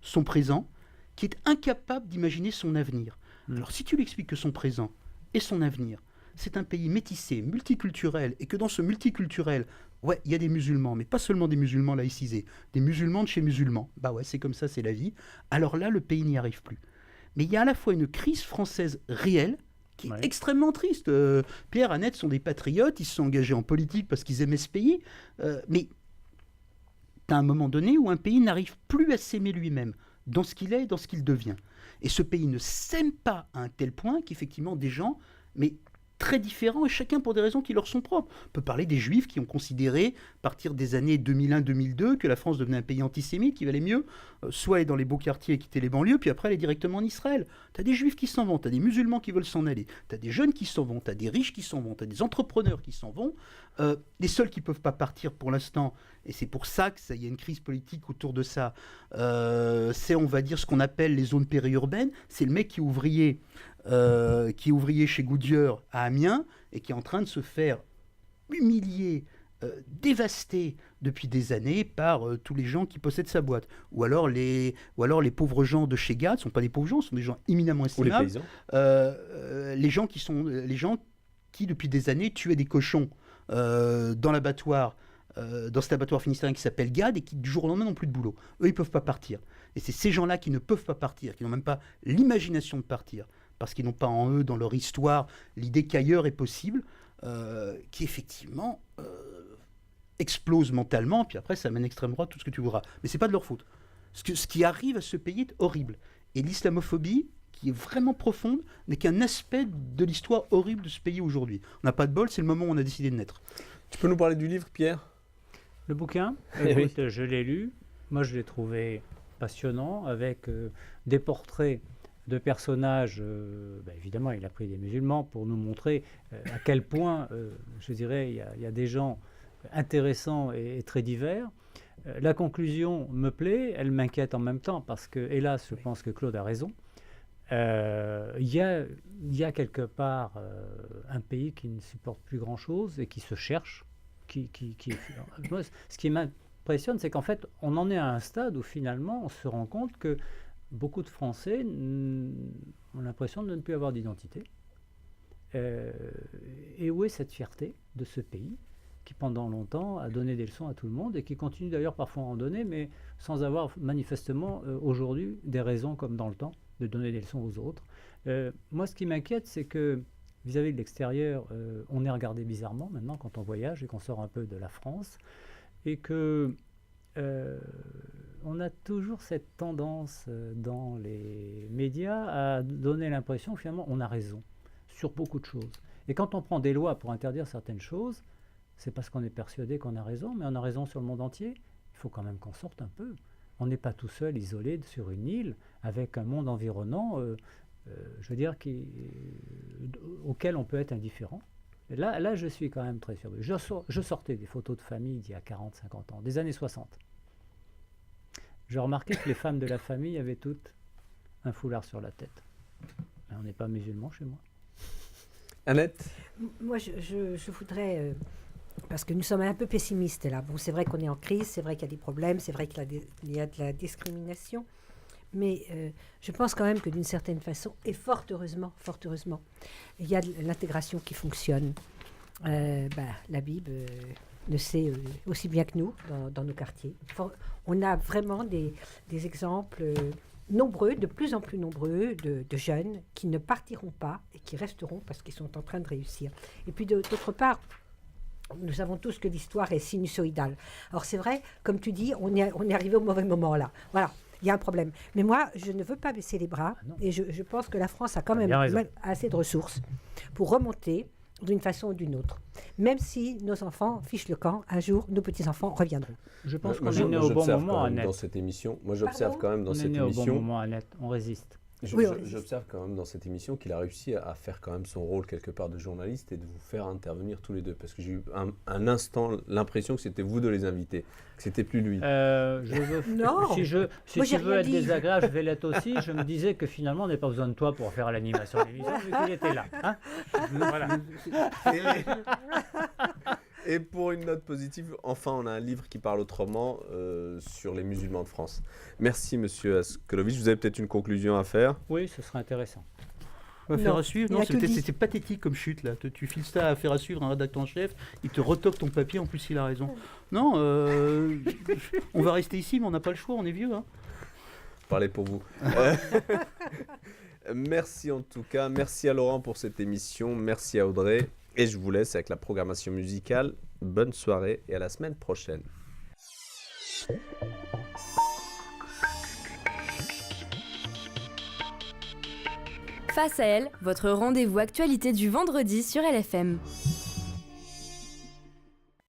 son présent, qui est incapable d'imaginer son avenir. Alors si tu lui expliques que son présent et son avenir, c'est un pays métissé, multiculturel, et que dans ce multiculturel, ouais, il y a des musulmans, mais pas seulement des musulmans laïcisés, des musulmans de chez musulmans. Bah ouais, c'est comme ça, c'est la vie. Alors là, le pays n'y arrive plus. Mais il y a à la fois une crise française réelle, qui est extrêmement triste. Pierre, Annette sont des patriotes, ils se sont engagés en politique parce qu'ils aimaient ce pays, mais tu as un moment donné où un pays n'arrive plus à s'aimer lui-même, dans ce qu'il est et dans ce qu'il devient. Et ce pays ne s'aime pas à un tel point qu'effectivement des gens, mais très différents, et chacun pour des raisons qui leur sont propres. On peut parler des Juifs qui ont considéré, à partir des années 2001-2002, que la France devenait un pays antisémite, qu'il valait mieux soit aller dans les beaux quartiers et quitter les banlieues, puis après aller directement en Israël. Tu as des Juifs qui s'en vont, tu as des musulmans qui veulent s'en aller, tu as des jeunes qui s'en vont, tu as des riches qui s'en vont, tu as des entrepreneurs qui s'en vont. Les seuls qui ne peuvent pas partir pour l'instant, et c'est pour ça qu'il y a une crise politique autour de ça, c'est, on va dire, ce qu'on appelle les zones périurbaines. C'est le mec qui est ouvrier chez Goodyear à Amiens et qui est en train de se faire humilier, dévasté depuis des années par tous les gens qui possèdent sa boîte. Ou alors les pauvres gens de chez GAD, ce ne sont pas des pauvres gens, ce sont des gens éminemment estimables. Ou les paysans. Les gens qui depuis des années tuaient des cochons dans l'abattoir, dans cet abattoir finistérien qui s'appelle GAD et qui du jour au lendemain n'ont plus de boulot. Eux, ils ne peuvent pas partir. Et c'est ces gens-là qui ne peuvent pas partir, qui n'ont même pas l'imagination de partir, parce qu'ils n'ont pas en eux, dans leur histoire, l'idée qu'ailleurs est possible, qui effectivement explose mentalement, puis après ça amène extrême droite, tout ce que tu voudras. Mais c'est pas de leur faute. Ce qui arrive à ce pays est horrible. Et l'islamophobie, qui est vraiment profonde, n'est qu'un aspect de l'histoire horrible de ce pays aujourd'hui. On n'a pas de bol, c'est le moment où on a décidé de naître. Tu peux nous parler du livre, Pierre ? Le bouquin, Eh écoute, je l'ai lu. Moi, je l'ai trouvé passionnant, avec des portraits de personnages. Évidemment, il a pris des musulmans pour nous montrer à quel point, je dirais, il y a des gens intéressants et très divers. La conclusion me plaît, elle m'inquiète en même temps, parce que, hélas, je pense que Claude a raison. Il y a quelque part un pays qui ne supporte plus grand-chose et qui se cherche. Moi, ce qui m'impressionne, c'est qu'en fait, on en est à un stade où finalement, on se rend compte que beaucoup de Français ont l'impression de ne plus avoir d'identité. Et où est cette fierté de ce pays qui, pendant longtemps, a donné des leçons à tout le monde et qui continue d'ailleurs parfois à en donner, mais sans avoir manifestement aujourd'hui des raisons, comme dans le temps, de donner des leçons aux autres. Moi, ce qui m'inquiète, c'est que vis-à-vis de l'extérieur, on est regardé bizarrement maintenant quand on voyage et qu'on sort un peu de la France, et que on a toujours cette tendance dans les médias à donner l'impression que finalement on a raison sur beaucoup de choses. Et quand on prend des lois pour interdire certaines choses, c'est parce qu'on est persuadé qu'on a raison, mais on a raison sur le monde entier. Il faut quand même qu'on sorte un peu. On n'est pas tout seul, isolé sur une île, avec un monde environnant, je veux dire, auquel on peut être indifférent. Et là, je suis quand même très surpris. Je sortais des photos de famille d'il y a 40, 50 ans, des années 60. Je remarquais que les femmes de la famille avaient toutes un foulard sur la tête. Mais on n'est pas musulmans chez moi. Annette? Moi, je voudrais, parce que nous sommes un peu pessimistes là. Bon, c'est vrai qu'on est en crise, c'est vrai qu'il y a des problèmes, c'est vrai qu'il y a de la discrimination, mais je pense quand même que d'une certaine façon, et fort heureusement, il y a de l'intégration qui fonctionne. La Bible le sait aussi bien que nous dans nos quartiers. On a vraiment des exemples nombreux, de plus en plus nombreux, de jeunes qui ne partiront pas et qui resteront parce qu'ils sont en train de réussir. Et puis d'autre part, nous savons tous que l'histoire est sinusoïdale. Alors c'est vrai, comme tu dis, on est arrivé au mauvais moment là. Voilà, il y a un problème. Mais moi, je ne veux pas baisser les bras et je pense que la France a quand même assez de ressources pour remonter d'une façon ou d'une autre. Même si nos enfants fichent le camp, un jour, nos petits-enfants reviendront. Je pense qu'on est né au bon moment, Annette. Dans cette émission, moi j'observe quand même dans cette émission... On est né au bon moment, Annette. On résiste. J'observe quand même dans cette émission qu'il a réussi à faire quand même son rôle quelque part de journaliste et de vous faire intervenir tous les deux. Parce que j'ai eu un instant l'impression que c'était vous de les inviter, que c'était plus lui. Non. Si tu veux être désagréable, je vais l'être aussi. Je me disais que finalement, on n'a pas besoin de toi pour faire l'animation de l'émission, vu qu'il était là. Hein, voilà. Et pour une note positive, enfin, on a un livre qui parle autrement sur les musulmans de France. Merci, monsieur Askolovitch. Vous avez peut-être une conclusion à faire? Oui, ce serait intéressant. Faire à suivre, non, c'était pathétique comme chute là. Tu files ça à faire à suivre un rédacteur en chef, il te retoque ton papier, en plus il a raison. Non, on va rester ici, mais on n'a pas le choix, on est vieux. Hein. Parlez pour vous. Merci en tout cas, merci à Laurent pour cette émission, merci à Audrey. Et je vous laisse avec la programmation musicale. Bonne soirée et à la semaine prochaine. Face à elle, votre rendez-vous actualité du vendredi sur LFM.